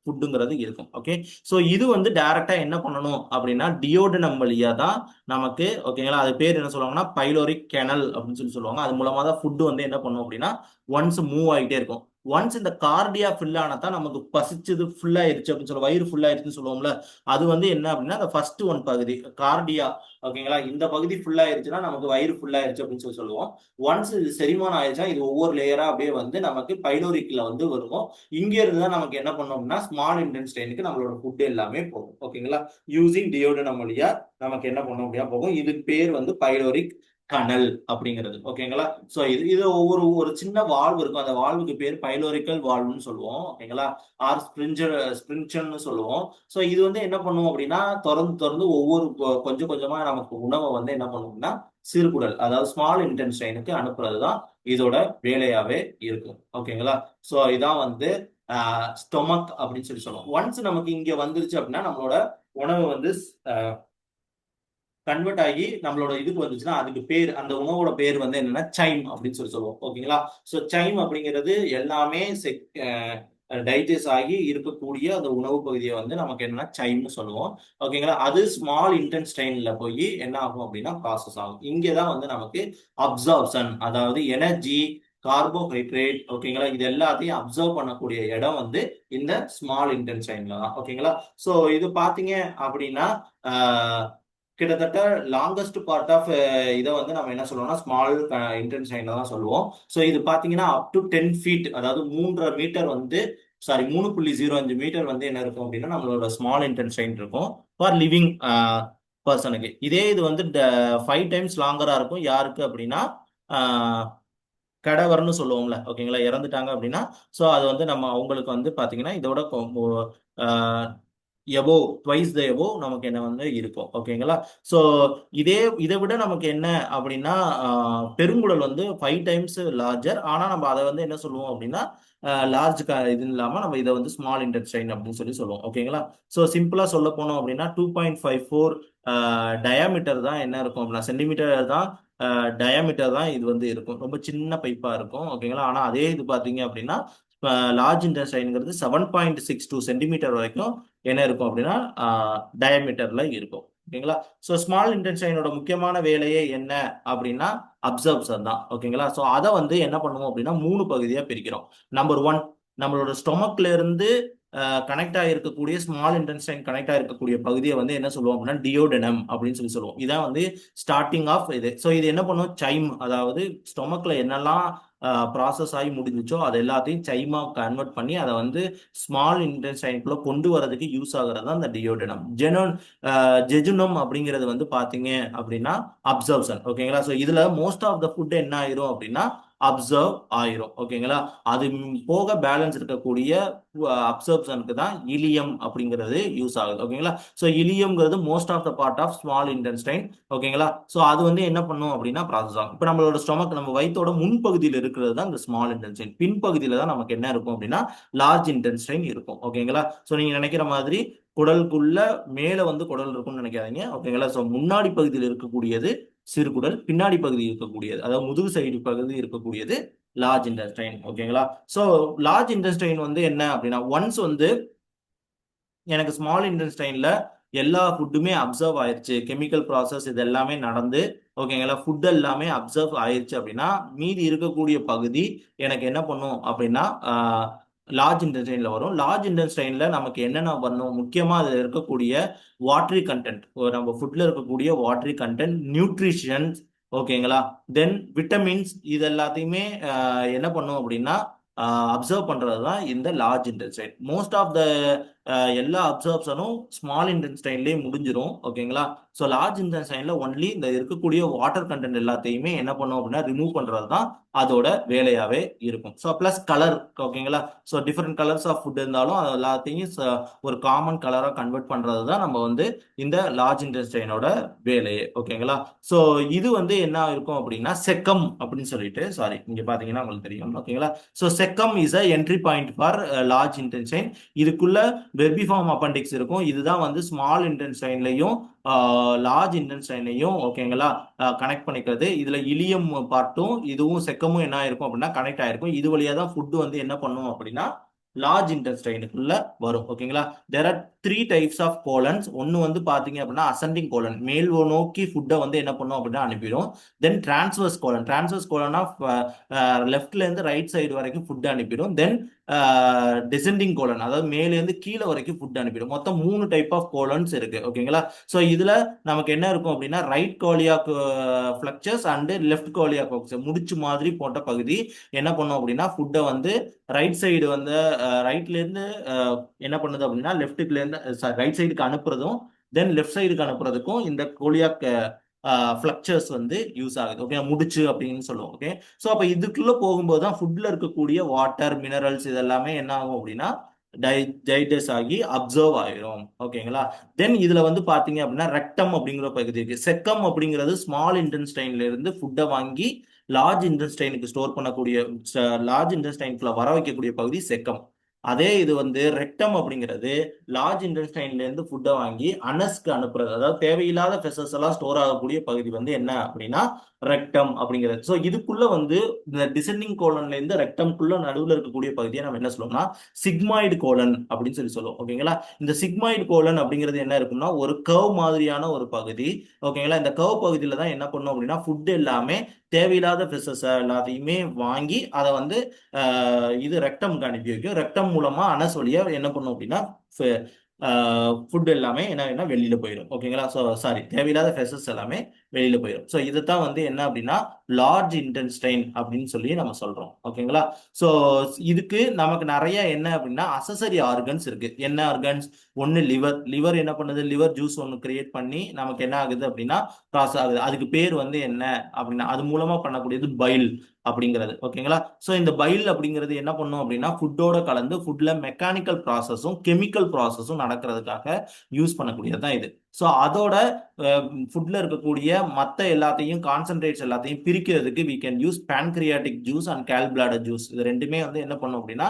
ஃபுட்டுங்கிறது இருக்கும். ஓகே. ஸோ இது வந்து டைரக்டா என்ன பண்ணணும் அப்படின்னா டியோடனம் வழியா தான் நமக்கு ஓகேங்களா? அது பேர் என்ன சொல்லுவாங்கன்னா பைலோரிக் கெனல் அப்படின்னு சொல்லுவாங்க. அது மூலமா தான் ஃபுட் வந்து என்ன பண்ணும் அப்படின்னா ஒன்ஸ் மூவ் ஆகிட்டே இருக்கும். ஒன்ஸ் இந்த கார்டியா ஃபில் ஆனதான் நமக்கு பசிச்சது ஃபுல் ஆயிருச்சு அப்படின்னு சொல்லுவோம். வயிறு ஃபுல் ஆயிருச்சுன்னு சொல்லுவோம்ல. அது வந்து என்ன அப்படின்னா அந்த ஃபர்ஸ்ட் ஒன் பகுதி கார்டியா. ஓகேங்களா? இந்த பகுதி ஃபுல் ஆயிருச்சுன்னா நமக்கு வயிறு ஃபுல் ஆயிருச்சு அப்படின்னு சொல்லுவோம். ஒன்ஸ் இது செரிமானம் ஆயிடுச்சா இது ஒவ்வொரு லேயரா அப்படியே வந்து நமக்கு பைலோரிக்ல வந்து வருவோம். இங்க இருந்து தான் நமக்கு என்ன பண்ணோம்னா ஸ்மால் இன்டெஸ்டைனுக்கு நம்மளோட ஃபுட் எல்லாமே போகும். ஓகேங்களா? யூசிங் டியோடனம் வழியா நமக்கு என்ன பண்ணோம் அப்படின்னா போகும். இது பேர் வந்து பைலோரிக் கனல் அப்படிங்கிறது. ஓகேங்களா? சோ இது இது ஒவ்வொரு ஒரு சின்ன வால்வு இருக்கும். அந்த வால்வுக்கு பேர் பைலோரிக்கல் வால்வ்னு சொல்லுவோம். ஓகேங்களா? ஆர் ஸ்பிரிங்சர்னு சொல்லுவோம். சோ இது வந்து என்ன பண்ணுவோம் அப்படின்னா திறந்து திறந்து ஒவ்வொரு கொஞ்சம் கொஞ்சமா நமக்கு உணவை வந்து என்ன பண்ணுவோம்னா சிறுகுடல் அதாவது ஸ்மால் இன்டெஸ்டைனுக்கு அனுப்புறது தான் இதோட வேலையாவே இருக்கும். ஓகேங்களா? சோ இதான் வந்து ஸ்டொமக் அப்படின்னு சொல்லுவோம். ஒன்ஸ் நமக்கு இங்க வந்துருச்சு அப்படின்னா நம்மளோட உணவு வந்து கன்வெர்ட் ஆகி நம்மளோட இதுக்கு வந்துச்சுன்னா அதுக்கு பேர் அந்த உணவோட பேர் வந்து என்னன்னா சைம் அப்படின்னு சொல்லுவோம். ஓகேங்களா? ஸோ சைம் அப்படிங்கிறது எல்லாமே டைஜஸ்ட் ஆகி இருக்கக்கூடிய அந்த உணவு பகுதியை வந்து நமக்கு என்னன்னா சைம்னு சொல்லுவோம். ஓகேங்களா? அது ஸ்மால் இன்டெஸ்டைன்ல போய் என்ன ஆகும் அப்படின்னா ப்ராசஸ் ஆகும். இங்கதான் வந்து நமக்கு அப்சார்ப்ஷன் அதாவது எனர்ஜி கார்போஹைட்ரேட் ஓகேங்களா இது எல்லாத்தையும் அப்சர்வ் பண்ணக்கூடிய இடம் வந்து இந்த ஸ்மால் இன்டெஸ்டைன்ல தான். ஓகேங்களா? ஸோ இது பாத்தீங்க அப்படின்னா கிட்டத்தட்ட லாங்கஸ்ட் பார்ட் ஆஃப் இதை வந்து நம்ம என்ன சொல்லுவோம்னா ஸ்மால் இன்டென்ஷைன்ல தான் சொல்லுவோம். ஸோ இது பாத்தீங்கன்னா அப் டு 10 ஃபீட் அதாவது 3.5 மீட்டர் வந்து 3.05 மீட்டர் வந்து என்ன இருக்கும் அப்படின்னா நம்மளோட ஸ்மால் இன்டென்ஷைன் இருக்கும் ஃபார் லிவிங் பர்சனுக்கு. இதே இது வந்து 5 டைம்ஸ் லாங்கரா இருக்கும் யாருக்கு அப்படின்னா கடவர்னு சொல்லுவோம்ல. ஓகேங்களா? இறந்துட்டாங்க அப்படின்னா ஸோ அது வந்து நம்ம அவங்களுக்கு வந்து பாத்தீங்கன்னா இதோட எபோ ட்வைஸ் த எபோ நமக்கு என்ன வந்து இருக்கும். ஓகேங்களா? ஸோ இதை விட நமக்கு என்ன அப்படின்னா பெருங்குடல் வந்து 5 டைம்ஸ் லார்ஜர். ஆனா நம்ம அதை வந்து என்ன சொல்லுவோம் அப்படின்னா லார்ஜ் இது இல்லாம நம்ம இதை வந்து ஸ்மால் இன்டெஸ்டைன் அப்படின்னு சொல்லுவோம். ஓகேங்களா? ஸோ சிம்பிளா சொல்ல போனோம் அப்படின்னா 2.54 டயாமீட்டர் தான் என்ன இருக்கும் அப்படின்னா சென்டிமீட்டர் தான் டயாமீட்டர் தான் இது வந்து இருக்கும். ரொம்ப சின்ன பைப்பா இருக்கும். ஓகேங்களா? ஆனா அதே இது பாத்தீங்க அப்படின்னா லார்ஜ் இன்டெஸ்டைன்ங்கிறது 7.62 சென்டிமீட்டர் வரைக்கும் என்ன இருக்கும் அப்படின்னா டயமீட்டர்ல இருக்கும். ஓகேங்களா? ஸோ ஸ்மால் இன்டெஸ்டைனோட முக்கியமான வேலையே என்ன அப்படின்னா அப்சர்ப்ஷன் தான். ஓகேங்களா? ஸோ அதை வந்து என்ன பண்ணுவோம் அப்படின்னா 3 பகுதியா பிரிக்கிறோம். நம்பர் 1 நம்மளோட ஸ்டொமக்ல இருந்து கனெக்ட் ஆகிருக்கக்கூடிய ஸ்மால் இன்டெஸ்டைன் கனெக்ட் ஆகிருக்கக்கூடிய பகுதியை வந்து என்ன சொல்லுவோம் அப்படின்னா டியோடனம் அப்படின்னு சொல்லுவோம். இதான் வந்து ஸ்டார்டிங் ஆஃப் இது. ஸோ இது என்ன பண்ணும் சைம் அதாவது ஸ்டொமக்ல என்னெல்லாம் ப்ராசஸ் ஆகி முடிஞ்சிச்சோ அது எல்லாத்தையும் சைமா கன்வெர்ட் பண்ணி அதை வந்து ஸ்மால் இன்டெஸ்டைனுக்குள்ள கொண்டு வரதுக்கு யூஸ் ஆகுறது தான் இந்த டியோடனம். ஜெஜுனம் அப்படிங்கிறது வந்து பாத்தீங்க அப்படின்னா அப்சர்வ்ஷன். ஓகேங்களா? ஸோ இதுல மோஸ்ட் ஆஃப் த ஃபுட் என்ன ஆயிரும் அப்படின்னா அப்சர்வ் ஆயிரும். ஓகேங்களா? அது போக பேலன்ஸ் இருக்கக்கூடிய அப்சர்ப்ஷனுக்கு தான் இலியம் அப்படிங்கிறது யூஸ் ஆகுது. ஓகேங்களா? ஸோ இலியம்ங்கிறது most of the part of small intestine. ஓகேங்களா? ஸோ அது வந்து என்ன பண்ணும் அப்படின்னா ப்ராசஸ் ஆகும். இப்போ நம்மளோட ஸ்டொமக் நம்ம வயிற்றோட முன்பகுதியில் இருக்கிறது தான் இந்த ஸ்மால் இன்டெஸ்டைன். பின்பகுதியில தான் நமக்கு என்ன இருக்கும் அப்படின்னா லார்ஜ் இன்டெஸ்டைன் இருக்கும். ஓகேங்களா? ஸோ நீங்க நினைக்கிற மாதிரி குடலுக்குள்ள மேல வந்து குடல் இருக்கும்னு நினைக்காதீங்க. ஓகேங்களா? ஸோ முன்னாடி பகுதியில் இருக்கக்கூடியது சிறுகுடல், பின்னாடி பகுதி இருக்கக்கூடியது, அதாவது முதுகு சைடு பகுதி இருக்கக்கூடியது லார்ஜ் இன்டெஸ்டைன். ஓகேங்களா? ஸோ லார்ஜ் இன்டெஸ்டைன் வந்து என்ன அப்படின்னா, ஒன்ஸ் வந்து எனக்கு ஸ்மால் இன்டெஸ்டைன்ல எல்லா ஃபுட்டுமே அப்சர்வ் ஆயிருச்சு, கெமிக்கல் ப்ராசஸ் இது எல்லாமே நடந்து, ஓகேங்களா, ஃபுட் எல்லாமே அப்சர்வ் ஆயிருச்சு அப்படின்னா, மீதி இருக்கக்கூடிய பகுதி எனக்கு என்ன பண்ணும் அப்படின்னா லார்ஜ் இன்டெஸ்டைன்ல வரும். லார்ஜ் இன்டெஸ்டைன்ல நமக்கு என்னென்ன பண்ணும், முக்கியமா அதுல இருக்கக்கூடிய வாட்டரி கண்டென்ட், நம்ம ஃபுட்ல இருக்கக்கூடிய வாட்டரி கண்டென்ட், நியூட்ரிஷன்ஸ், ஓகேங்களா, தென் விட்டமின்ஸ், இது எல்லாத்தையுமே என்ன பண்ணும் அப்படின்னா அப்சர்வ் பண்றது தான் இந்த large intestine. Most of the எல்லா அப்சர்ப்ஷனும் ஸ்மால் இன்டெஸ்டைன்லேயே முடிஞ்சிரும். ஓகேங்களா? ஸோ லார்ஜ் இன்டெஸ்டைன்ல ஒன்லி இந்த இருக்கக்கூடிய வாட்டர் கண்டென்ட் எல்லாத்தையுமே என்ன பண்ணும் அப்படின்னா ரிமூவ் பண்றது தான் அதோட வேலையாவே இருக்கும். ஸோ பிளஸ் கலர், ஓகேங்களா, so different colours of food இருந்தாலும் அது எல்லாத்தையும் ஒரு காமன் கலரா கன்வெர்ட் பண்றது தான் நம்ம வந்து இந்த லார்ஜ் இன்டெஸ்டைனோட வேலையே. ஓகேங்களா? ஸோ இது வந்து என்ன இருக்கும் அப்படின்னா செக்கம் அப்படின்னு சொல்லிட்டு, சாரி இங்க பாத்தீங்கன்னா உங்களுக்கு தெரியும். ஓகேங்களா? So caecum is a entry point for large intestine. இதுக்குள்ள வெர்பிஃபார்ம் அப்பெண்டிக்ஸ் இருக்கும். இதுதான் வந்து ஸ்மால் இன்டெஸ்டைன்லையும் லார்ஜ் இன்டெஸ்டைனையும், ஓகேங்களா, கனெக்ட் பண்ணிக்கிறது. இதுல இலியம் பார்ட்டும் இதுவும் செக்கமும் என்ன ஆயிருக்கும் அப்படின்னா கனெக்ட் ஆயிருக்கும். இது வழியா தான் ஃபுட் வந்து என்ன பண்ணும் அப்படின்னா லார்ஜ் இன்டெஸ்டைனுக்குள்ள வரும். ஓகேங்களா? There are three types of colons. ஒன்னு வந்து பாத்தீங்க அப்படின்னா அசெண்டிங் கோலன், மேல் நோக்கி ஃபுட்டை வந்து என்ன பண்ணும் அப்படின்னா அனுப்பிடும். Then transverse colon, transverse colon of லெஃப்ட்ல இருந்து ரைட் சைடு வரைக்கும் ஃபுட் அனுப்பிடும். தென் டிசெண்டிங் கோலன், அதாவது மேல இருந்து கீழே வரைக்கும் ஃபுட் அனுப்பிடும். மொத்தம் 3 டைப் ஆஃப் கோலன்ஸ் இருக்கு. ஓகேங்களா? ஸோ இதுல நமக்கு என்ன இருக்கும் அப்படின்னா right Koliyak ஃபிளக்சஸ் and left Koliyak ஃபிளக்சஸ் முடிச்சு மாதிரி போட்ட பகுதி என்ன பண்ணும் அப்படின்னா ஃபுட்டை வந்து ரைட் சைடு வந்து ரைட்ல இருந்து என்ன பண்ணுது அப்படின்னா லெஃப்ட்டுல இருந்து ரைட் சைடுக்கு அனுப்புறதும் தென் லெஃப்ட் சைடுக்கு அனுப்புறதுக்கும் இந்த கோலியாக் ஃபிளக்சர்ஸ் வந்து யூஸ் ஆகுது. ஓகே, முடிச்சு அப்படின்னு சொல்லுவோம். ஓகே, ஸோ அப்போ இதுக்குள்ள போகும்போது தான் ஃபுட்ல இருக்கக்கூடிய வாட்டர் மினரல்ஸ் இதெல்லாமே என்ன ஆகும் அப்படின்னா டைஜஸ்ட் ஆகி அப்சர்வ் ஆயிரும். ஓகேங்களா? தென் இதுல வந்து பாத்தீங்க அப்படின்னா ரெக்டம் அப்படிங்கிற பகுதி இருக்கு. செக்கம் அப்படிங்கிறது ஸ்மால் இன்டெஸ்டைன்ல இருந்து ஃபுட்டை வாங்கி லார்ஜ் இன்டெஸ்டைனுக்கு ஸ்டோர் பண்ணக்கூடிய, லார்ஜ் இன்டெஸ்டைனுக்குள்ள வர வைக்கக்கூடிய பகுதி செக்கம். அதே இது வந்து ரெக்டம் அப்படிங்கிறது லார்ஜ் இன்டெஸ்டைன்ல இருந்து ஃபுட்டை வாங்கி அனஸ்க்கு அனுப்புறது, அதாவது தேவையில்லாத ஃபெசஸ் எல்லாம் ஸ்டோர் ஆகக்கூடிய பகுதி வந்து என்ன அப்படின்னா ரெக்டம் அப்படிங்கிறது. ஸோ இதுக்குள்ள வந்து இந்த டிசெண்டிங் கோலன்ல இருந்து ரெக்டம்குள்ள நடுவில் இருக்கக்கூடிய பகுதியை நம்ம என்ன சொல்லுவோம்னா சிக்மாய்டு கோலன் அப்படின்னு சொல்லுவோம். ஓகேங்களா? இந்த சிக்மாய்டு கோலன் அப்படிங்கிறது என்ன இருக்கும்னா ஒரு கர்வ் மாதிரியான ஒரு பகுதி. ஓகேங்களா? இந்த கர்வ் பகுதியில தான் என்ன பண்ணும் அப்படின்னா ஃபுட் எல்லாமே தேவையில்லாத ஃபெசஸ் எல்லாத்தையுமே வாங்கி அதை வந்து இது ரெக்டம்க்கு அனுப்பி வைக்கும். ரெக்டம் மூலமா அனஸ் வழியா என்ன பண்ணும் அப்படின்னா ஃபுட் எல்லாமே என்ன வெளியில போயிடும். ஓகேங்களா? ஸோ சாரி, தேவையில்லாத ஃபெசஸ் எல்லாமே வெளியில போயிடும். ஸோ இதுதான் வந்து என்ன அப்படின்னா லார்ஜ் இன்டெஸ்டைன் அப்படின்னு சொல்லி நம்ம சொல்றோம். ஓகேங்களா? ஸோ இதுக்கு நமக்கு நிறைய என்ன அப்படின்னா அசசரி ஆர்கன்ஸ் இருக்கு. என்ன ஆர்கன்ஸ்? ஒன்னு லிவர். லிவர் என்ன பண்ணுது? லிவர் ஜூஸ் ஒன்று கிரியேட் பண்ணி நமக்கு என்ன ஆகுது அப்படின்னா ப்ராசஸ் ஆகுது. அதுக்கு பேர் வந்து என்ன அப்படின்னா அது மூலமா பண்ணக்கூடியது பைல் அப்படிங்கிறது. ஓகேங்களா? ஸோ இந்த பைல் அப்படிங்கிறது என்ன பண்ணும் அப்படின்னா ஃபுட்டோட கலந்து ஃபுட்ல மெக்கானிக்கல் ப்ராசஸும் கெமிக்கல் ப்ராசஸும் நடக்கிறதுக்காக யூஸ் பண்ணக்கூடியது தான் இது. ஸோ அதோட ஃபுட்ல இருக்கக்கூடிய மற்ற எல்லாத்தையும் கான்சென்ட்ரேட்ஸ் எல்லாத்தையும் பிரிக்கிறதுக்கு we can use pancreatic juice and gallbladder juice. இது ரெண்டுமே வந்து என்ன பண்ணும் அப்படின்னா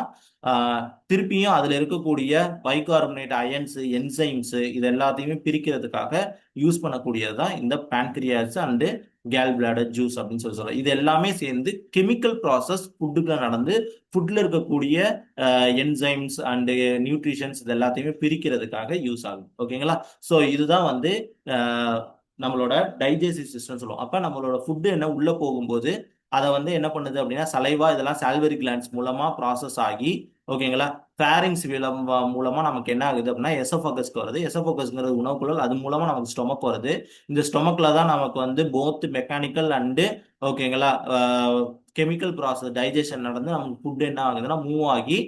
திருப்பியும் அதுல இருக்கக்கூடிய பைகார்பனேட் அயன்ஸ், என்சைம்ஸ் இது எல்லாத்தையுமே பிரிக்கிறதுக்காக யூஸ் பண்ணக்கூடியது தான் இந்த pancreas and Khel bladder juice அப்படின்னு சொல்றோம். இது எல்லாமே சேர்ந்து கெமிக்கல் ப்ராசஸ் ஃபுட்டுக்கு நடந்து ஃபுட்ல இருக்கக்கூடிய என்சைம்ஸ் அண்ட் நியூட்ரிஷன்ஸ் இது எல்லாத்தையுமே பிரிக்கிறதுக்காக யூஸ் ஆகும். ஓகேங்களா? ஸோ இதுதான் வந்து நம்மளோட டைஜஸ்டிவ் சிஸ்டம் சொல்லுவோம். அப்ப நம்மளோட ஃபுட்டு என்ன உள்ள போகும்போது அதை வந்து என்ன பண்ணுது அப்படின்னா சலைவா இதெல்லாம் சால்வரி கிளான்ஸ் மூலமா ப்ராசஸ் ஆகி, ஓகேங்களா, ஃபேரிங்ஸ் மூலமா நமக்கு என்ன ஆகுது அப்படின்னா எசோபகஸ்க்கு வருது. எசோபகஸ்ங்கிறது உணவுக்குழல், அது மூலமா நமக்கு ஸ்டொமக் வருது. இந்த ஸ்டொமக்ல தான் நமக்கு வந்து போத் மெக்கானிக்கல் அண்டு, ஓகேங்களா, கெமிக்கல் ப்ராசஸ் டைஜஷன் நடந்து நமக்கு ஃபுட் என்ன ஆகுதுன்னா மூவ் ஆகி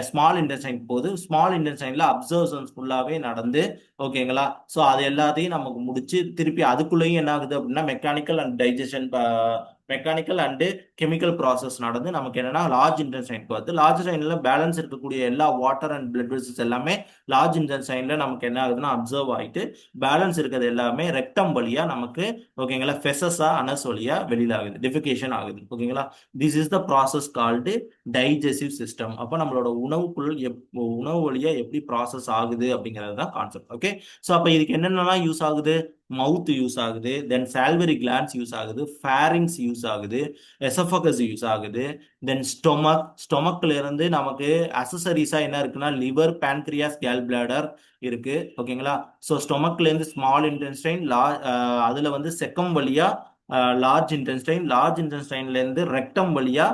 ஸ்மால் இன்டெஸ்டைன் போகுது. ஸ்மால் இன்டெஸ்டைன்ல அப்சர்வன்ஸ் ஃபுல்லாவே நடந்து, ஓகேங்களா, ஸோ அது எல்லாத்தையும் நமக்கு முடிச்சு திருப்பி அதுக்குள்ளேயும் என்ன ஆகுது அப்படின்னா mechanical and digestion, mechanical and chemical process நடந்து நமக்கு என்னன்னா லார்ஜ் இன்டெஸ்டைனுக்கு வருது. லார்ஜ் இன்டெஸ்டைன்ல பேலன்ஸ் இருக்கக்கூடிய எல்லா வாட்டர் அண்ட் பிளட் வெசல்ஸ் எல்லாமே லார்ஜ் இன்டெஸ்டைன்ல நமக்கு என்ன ஆகுதுன்னா அப்சர்வ் ஆயிட்டு பேலன்ஸ் இருக்கிறது எல்லாமே ரெக்டம் வழியா நமக்கு, ஓகேங்களா, ஃபெசஸா அனஸ் வழியா வெளியில ஆகுது, டெஃபிகேஷன் ஆகுது. ஓகேங்களா? This is the process called digestive system. அப்போ நம்மளோட உணவுக்குள் உணவு வழியா எப்படி ப்ராசஸ் ஆகுது அப்படிங்கிறது தான் கான்செப்ட். ஓகே, ஸோ அப்போ இதுக்கு என்னென்னலாம் யூஸ் ஆகுது? மவுத் யூஸ் ஆகுது, தென் சால்வரி கிளான்ஸ் யூஸ் ஆகுது, ஃபேரிங்ஸ் யூஸ் ஆகுது, எசோஃபகஸ் யூஸ் ஆகுது, தென் ஸ்டொமக்ல இருந்து நமக்கு அசசரிஸா என்ன இருக்குன்னா லிவர், பேன்க்ரியாஸ், கேல் பிளாடர் இருக்கு. ஓகேங்களா? ஸோ ஸ்டொமக்ல இருந்து ஸ்மால் இன்டெஸ்டைன், அதுல வந்து செக்கம் வழியா லார்ஜ் இன்டெஸ்டைன்ல இருந்து ரெக்டம் வழியா,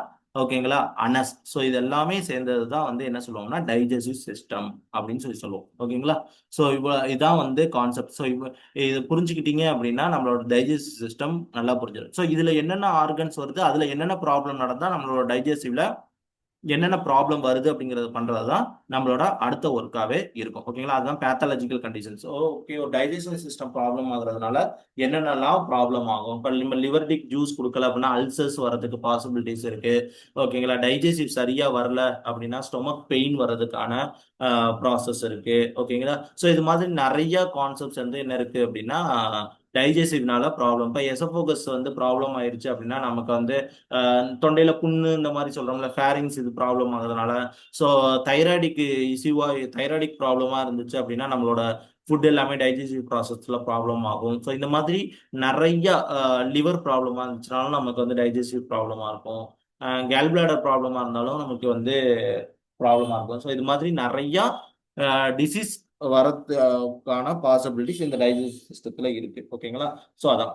ஓகேங்களா, அனஸ். ஸோ இது எல்லாமே சேர்ந்தது தான் வந்து என்ன சொல்லுவாங்கன்னா டைஜஸ்டிவ் சிஸ்டம் அப்படின்னு சொல்லி சொல்லுவோம். ஓகேங்களா? ஸோ இதான் வந்து கான்செப்ட். ஸோ இது புரிஞ்சுக்கிட்டீங்க அப்படின்னா நம்மளோட டைஜஸ்டிவ் சிஸ்டம் நல்லா புரிஞ்சிடும். ஸோ இதுல என்னென்ன ஆர்கன்ஸ் வருது, அதுல என்னென்ன ப்ராப்ளம் நடந்தா நம்மளோட டைஜஸ்டிவ்ல என்னென்ன ப்ராப்ளம் வருது அப்படிங்கறது பண்றது தான் நம்மளோட அடுத்த ஒர்க்காவே இருக்கும். ஓகேங்களா? அதுதான் பேத்தாலஜிக்கல் கண்டிஷன்ஸ். ஓகே, ஒரு டைஜஷன் சிஸ்டம் ப்ராப்ளம் ஆகுறதுனால என்னென்னலாம் ப்ராப்ளம் ஆகும். இப்போ நம்ம லிவர்டிக் ஜூஸ் கொடுக்கல அப்படின்னா அல்சர்ஸ் வரதுக்கு பாசிபிலிட்டிஸ் இருக்கு. ஓகேங்களா? டைஜஸ்டிவ் சரியா வரல அப்படின்னா ஸ்டொமக் பெயின் வர்றதுக்கான ப்ராசஸ் இருக்கு. ஓகேங்களா? ஸோ இது மாதிரி நிறைய கான்செப்ட்ஸ் வந்து என்ன இருக்கு அப்படின்னா டைஜஸ்டிவ்னால ப்ராப்ளம். இப்போ எசோஃபோகஸ் வந்து ப்ராப்ளம் ஆயிருச்சு அப்படின்னா நமக்கு வந்து தொண்டையில புண்ணு இந்த மாதிரி சொல்றோம்ல, ஃபேரிங்ஸ் இது ப்ராப்ளம் ஆகுறதுனால. ஸோ தைராய்டுக்கு இஷ்யூவா, தைராய்டிக் ப்ராப்ளமா இருந்துச்சு அப்படின்னா நம்மளோட ஃபுட் எல்லாமே டைஜஸ்டிவ் ப்ராசஸ்ல ப்ராப்ளம் ஆகும். ஸோ இந்த மாதிரி நிறைய லிவர் ப்ராப்ளமா இருந்துச்சுனாலும் நமக்கு வந்து டைஜஸ்டிவ் ப்ராப்ளமா இருக்கும். கேல் பிளாடர் ப்ராப்ளமா இருந்தாலும் நமக்கு வந்து ப்ராப்ளமா இருக்கும். ஸோ இது மாதிரி நிறைய டிசீஸ் வரதுக்கான பாசிபிலிட்டிஸ் இந்த டைஜஸ்டிவ் சிஸ்டத்துல இருக்கு. ஓகேங்களா? ஸோ அதான்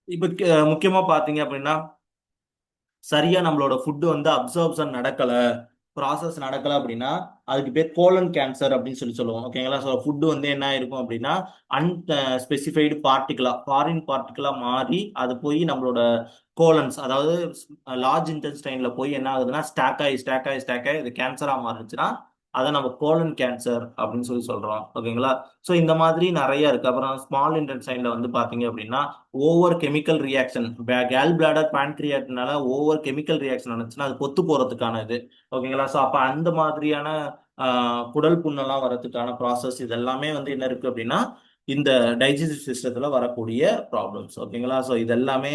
இப்போ முக்கியமா பாத்தீங்க அப்படின்னா சரியா நம்மளோட ஃபுட்டு வந்து அப்சர்ப்ஷன் நடக்கல, ப்ராசஸ் நடக்கல அப்படின்னா அதுக்கு பேர் கோலன் கேன்சர் அப்படின்னு சொல்லி சொல்லுவோம். ஓகேங்களா? ஸோ ஃபுட்டு வந்து என்ன இருக்கும் அப்படின்னா ஸ்பெசிஃபைடு பார்ட்டிகளா, ஃபாரின் பார்ட்டிகளா மாறி அது போய் நம்மளோட கோலன்ஸ், அதாவது லார்ஜ் இன்டெஸ்டைன்ல போய் என்ன ஆகுதுன்னா ஸ்டாக் ஆகி இது கேன்சரா மாறுச்சுன்னா அதை நம்ம கோலன் கேன்சர் அப்படின்னு சொல்லி சொல்றோம். ஓகேங்களா? ஸோ இந்த மாதிரி நிறைய இருக்கு. அப்புறம் ஸ்மால் இன்டெஸ்டைன்ல வந்து பாத்தீங்க அப்படின்னா over chemical reaction, gall bladder பேன்க்ரியாட்னால ஓவர் கெமிக்கல் ரியாக்ஷன் நடந்துச்சுன்னா அது பொத்து போறதுக்கான இது. ஓகேங்களா? ஸோ அப்ப அந்த மாதிரியான குடல் புண்ணெல்லாம் வரதுக்கான ப்ராசஸ் இதெல்லாமே வந்து என்ன இருக்கு அப்படின்னா இந்த டைஜஸ்டிவ் சிஸ்டத்துல வரக்கூடிய ப்ராப்ளம்ஸ். ஓகேங்களா? ஸோ இதெல்லாமே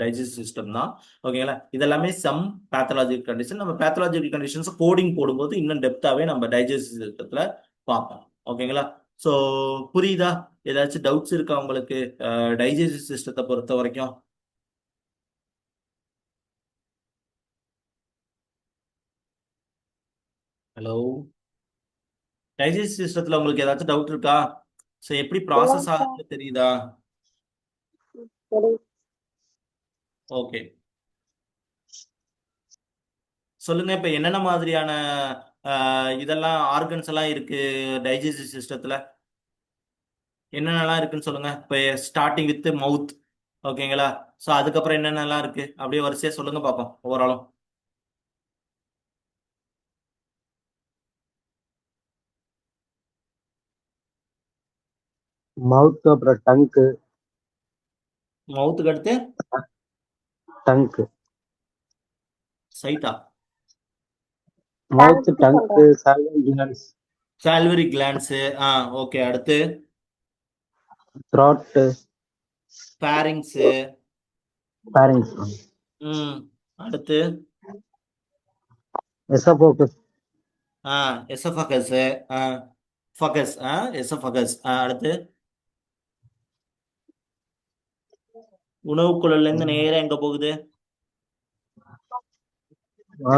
டைஜஸ்டிவ் சிஸ்டம் தான். ஓகேங்களா? இதெல்லாமே சம் பேத்தலாஜிக்கல் கண்டிஷன். நம்ம பேத்தலாஜிக்கல் கண்டிஷன்ஸ் கோடிங் போடும்போது இன்னும் டெப்தாவே நம்ம டைஜஸ்டிவ் சிஸ்டத்துல பார்ப்போம். ஓகேங்களா? ஸோ புரியுதா? ஏதாச்சும் டவுட்ஸ் இருக்கா உங்களுக்கு டைஜஸ்டிவ் சிஸ்டத்தை பொறுத்த வரைக்கும்? ஹலோ, டைஜஸ்டிவ் சிஸ்டத்துல உங்களுக்கு ஏதாச்சும் டவுட் இருக்கா? ஸோ எப்படி ப்ராசஸ் ஆகுதுன்னு தெரியுதா? ஓகே, சொல்லுங்க. இப்ப என்னென்ன மாதிரியான இதெல்லாம் ஆர்கன்ஸ் எல்லாம் இருக்கு டைஜஸ்டிவ் சிஸ்டத்துல? என்னென்னலாம் இருக்குன்னு சொல்லுங்க. இப்ப ஸ்டார்டிங் வித் மவுத். ஓகேங்களா? ஸோ அதுக்கப்புறம் என்னென்னலாம் இருக்கு அப்படியே வரிசையா சொல்லுங்க பார்ப்போம் ஓவராலும். மவுத், அப்புறம் டங்க்கு. மவுத்துக்கு அடுத்து டங்க்கு சைட்டா, மவுத், டங்க்கு, சால்வரி கிளான்ஸ், சால்வரி கிளான்ஸ். ஓகே, அடுத்து த்ராட், ஃபேரிங்ஸ். பாரிங்ஸ், ம், அடுத்து எசோபோகஸ், எசோஃபகஸ். ஆ ஃபகஸ். எசோஃபகஸ். அடுத்து உணவு குழல்ல இருந்து நேரா எங்க போகுது?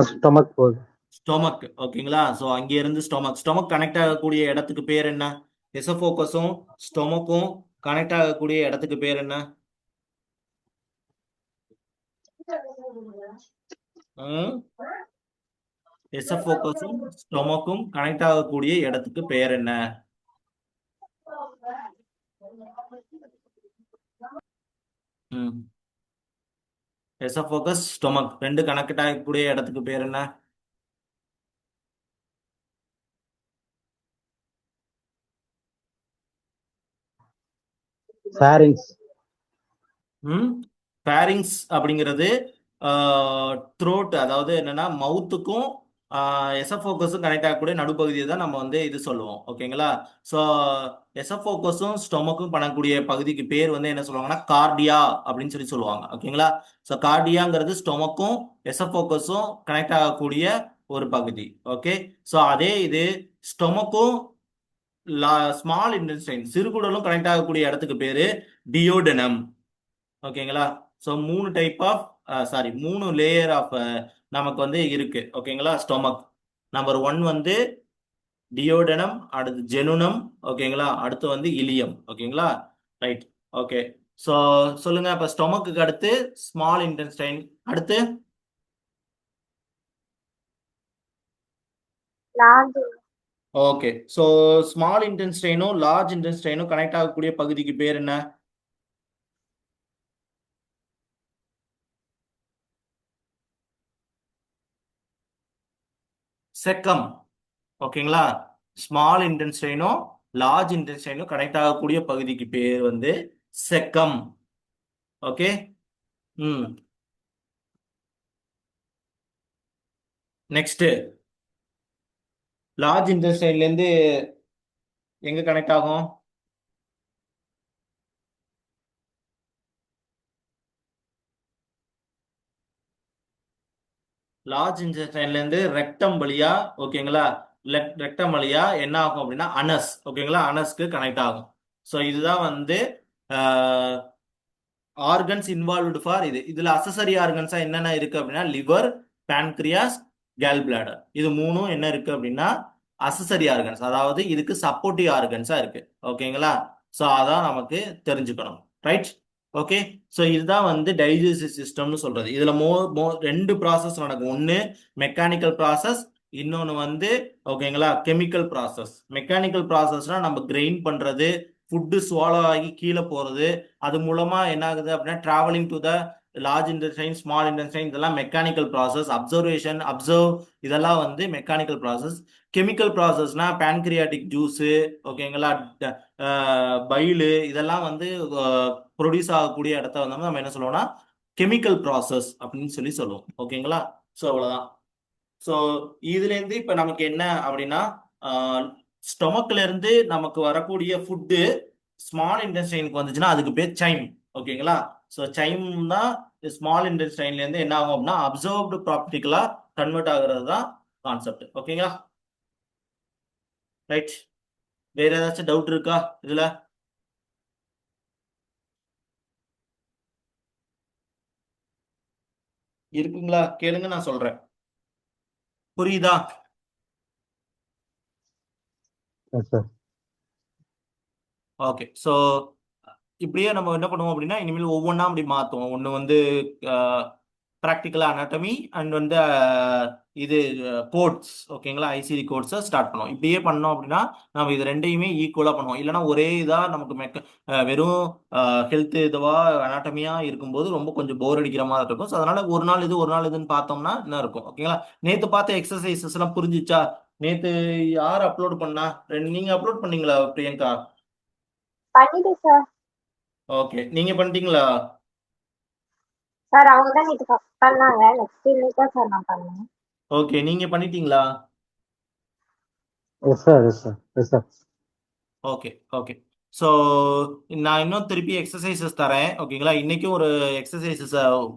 ஸ்டொமக் போகுது. ஸ்டொமக். ஓகேங்களா? ஸோ அங்க இருந்து ஸ்டொமக் கனெக்ட் ஆகக்கூடிய இடத்துக்கு பேர் என்ன? எசோஃபோகஸும் ஸ்டொமக்கும் கனெக்ட் ஆகக்கூடிய இடத்துக்கு பேர் என்ன? எசோஃபோகஸும் ஸ்டொமக்கும் கனெக்ட் ஆகக்கூடிய இடத்துக்கு பேர் என்ன? ம், எசோஃபோகஸ் ஸ்டொமக் ரெண்டு கனெக்ட் ஆகக்கூடிய இடத்துக்கு பேர் என்ன? பாரிங்ஸ். ம், ஃபேரிங்ஸ் அப்படிங்கிறது த்ரோட், அதாவது என்னன்னா மவுத்துக்கும் எசோஃபோகஸும் கனெக்ட் ஆகக்கூடிய நடுப்பகுதியை தான் நம்ம வந்து இது சொல்லுவோம். ஓகேங்களா? ஸோ எசோஃபோகஸும் ஸ்டொமக்கும் பண்ணக்கூடிய பகுதிக்கு பேர் வந்து என்ன சொல்லுவாங்கன்னா கார்டியா அப்படின்னு சொல்லி சொல்லுவாங்க. ஓகேங்களா? ஸோ கார்டியாங்கிறது ஸ்டொமக்கும் எசோஃபோகஸும் கனெக்ட் ஆகக்கூடிய ஒரு பகுதி. ஓகே, ஸோ அதே இது ஸ்டொமக்கும் ஸ்மால் இன்டெஸ்டைன் சிறுகுடலும் கனெக்ட் ஆகக்கூடிய இடத்துக்கு பேரு டியோடனம். ஓகேங்களா? So 3 type of sorry 3 layer of நமக்கு வந்து இருக்கு. ஓகேங்களா? ஸ்டொமக் நம்பர் 1 வந்து டியோடனம், அடுத்து ஜெனுனம், ஓகேங்களா? அடுத்து வந்து இலியம். ஓகேங்களா? ரைட். ஓகே. ஸோ சொல்லுங்க, இப்ப ஸ்டொமக்கு அடுத்து ஸ்மால் இன்டெஸ்டைன், அடுத்து லார்ஜ். ஓகே. ஸோ ஸ்மால் இன்டெஸ்டைனும் லார்ஜ் இன்டெஸ்டைனும் கனெக்ட் ஆகக்கூடிய பகுதிக்கு பேர் என்ன? செக்கம். ஓகேங்களா? ஸ்மால் இன்டெஸ்டைனும் லார்ஜ் இன்டெஸ்டைனும் கனெக்ட் ஆகக்கூடிய பகுதிக்கு பேர் வந்து செக்கம். ஓகே. ம். நெக்ஸ்ட், லார்ஜ் இன்டெஸ்டைன்ல இருந்து எங்க கனெக்ட் ஆகும்? லார்ஜ் இன்டெஸ்டைன்ல இருந்து ரெக்டம் வழியா, ஓகேங்களா? ரெக்டம் வழியா என்ன ஆகும் அப்படின்னா அனஸ். ஓகேங்களா? அனஸ்க்கு கனெக்ட் ஆகும். ஸோ இதுதான் வந்து ஆர்கன்ஸ் இன்வால்வ்டு ஃபார் இதுல அசசரி ஆர்கன்ஸா என்னென்ன இருக்கு அப்படின்னா லிவர், pancreas, கேல் பிளாடர். இது மூணும் என்ன இருக்கு அப்படின்னா அசசரி ஆர்கன்ஸ், அதாவது இதுக்கு சப்போர்ட்டிவ் ஆர்கன்ஸா இருக்கு. ஓகேங்களா? ஸோ அதான் நமக்கு தெரிஞ்சுக்கணும். ரைட். ஓகே. ஸோ இதுதான் வந்து டைஜஸ்டிவ் சிஸ்டம்னு சொல்றது. இதுல ரெண்டு ப்ராசஸ் நடக்கும். ஒன்னு மெக்கானிக்கல் ப்ராசஸ், இன்னொன்னு வந்து ஓகேங்களா கெமிக்கல் ப்ராசஸ். மெக்கானிக்கல் ப்ராசஸ்னா நம்ம கிரைண்ட் பண்றது, ஃபுட்டு ஸ்வாலோ ஆகி கீழே போறது, அது மூலமா என்ன ஆகுது அப்படின்னா travelling to the large intestine, small intestine, இதெல்லாம் மெக்கானிக்கல் ப்ராசஸ். அப்சர்வேஷன், அப்சர்வ், இதெல்லாம் வந்து மெக்கானிக்கல் ப்ராசஸ். கெமிக்கல் ப்ராசஸ்னா பேன்கிரியாட்டிக் ஜூஸ், ஓகேங்களா, பைலு, இதெல்லாம் வந்து ப்ரொடியூஸ் ஆகக்கூடிய இடத்த வந்து நம்ம என்ன சொல்லுவோம்னா கெமிக்கல் ப்ராசஸ் அப்படின்னு சொல்லி சொல்லுவோம். ஓகேங்களா? ஸோ அவ்வளவுதான். ஸோ இதுல இருந்து இப்ப நமக்கு என்ன அப்படின்னா ஸ்டொமக்ல இருந்து நமக்கு வரக்கூடிய ஃபுட்டு ஸ்மால் இன்டெஸ்டைனுக்கு வந்துச்சுன்னா அதுக்கு பேர் சைம். ஓகேங்களா? ஸோ சைம் தான் ஸ்மால் இன்டெஸ்டைன்ல இருந்து என்ன ஆகும் அப்படின்னா அப்சர்வ்டு ப்ராப்டிக்கலா கன்வெர்ட் ஆகுறது தான் கான்செப்ட். ஓகேங்களா? ரைட். வேற ஏதாச்சும் டவுட் இருக்கா இதுல? இருக்குங்களா? கேளுங்க, நான் சொல்றேன். புரியுதா? Yes sir. ஓகே. ஸோ இப்படியே நம்ம என்ன பண்ணுவோம் அப்படின்னா இனிமேல் ஒவ்வொன்றா அப்படி மாற்றுவோம். ஒன்று வந்து ப்ராக்டிக்கல் அனாட்டமி அண்ட் வந்து இது கோட்ஸ். ஓகேங்களா? ஐசிடி கோட்ஸை ஸ்டார்ட் பண்ணுவோம். இப்படியே பண்ணோம் அப்படின்னா நம்ம இது ரெண்டையுமே ஈக்குவலாக பண்ணுவோம். இல்லைன்னா ஒரே இதாக நமக்கு வெறும் ஹெல்த் இதுவாக அனாட்டமியாக இருக்கும்போது ரொம்ப கொஞ்சம் போர் அடிக்கிற மாதிரி இருக்கும். ஸோ அதனால ஒரு நாள் இது ஒரு நாள் இதுன்னு பார்த்தோம்னா என்ன இருக்கும். ஓகேங்களா? நேற்று பார்த்த எக்ஸசைசஸ் எல்லாம் புரிஞ்சிச்சா? நேற்று யார் அப்லோட் பண்ணா? நீங்க அப்லோட் பண்ணீங்களா பிரியங்கா? பண்ணிட்டேன் சார். ஓகே. நீங்க பண்ணிட்டீங்களா? சார் அவங்க தான் நேற்று பண்ணாங்க. நெக்ஸ்ட் இன்னைக்கு தான் சார் நான் பண்ணேன். ஓகே. நீங்க பண்ணிட்டீங்களா? Yes sir. Yes sir. Yes sir. Okay. Okay. So நான் இன்னும் திருப்பி எக்ஸசைசஸ் தரேன். ஓகேங்களா? இன்னைக்கும் ஒரு எக்ஸசைசஸ்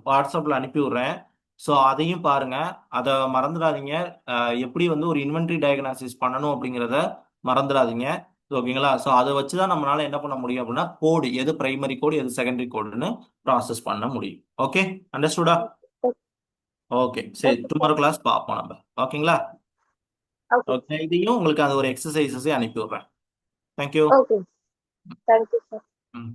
வாட்ஸ்அப்பில் அனுப்பி விடுறேன். ஸோ அதையும் பாருங்க. அதை மறந்துடாதீங்க. எப்படி வந்து ஒரு இன்வென்ட்ரி டயக்னாசிஸ் பண்ணணும் அப்படிங்கிறத மறந்துடாதீங்க. ஓகேங்களா? ஸோ அதை வச்சு தான் நம்மளால என்ன பண்ண முடியும் அப்படின்னா கோடு எது பிரைமரி கோடு எது செகண்டரி கோடுன்னு ப்ராசஸ் பண்ண முடியும். ஓகே. அண்டர்ஸ்டுடா? ஓகே. சரி, ஓகே டுமாரோ சார். கிளாஸ் பார்ப்போம் நம்ம. ஓகேங்களா? Okay okay. இதையும் உங்களுக்கு அது ஒரு எக்ஸசைசஸே அனுப்பி விடுறேன். தேங்க்யூ. ஓகே. Thank you sir. ம்.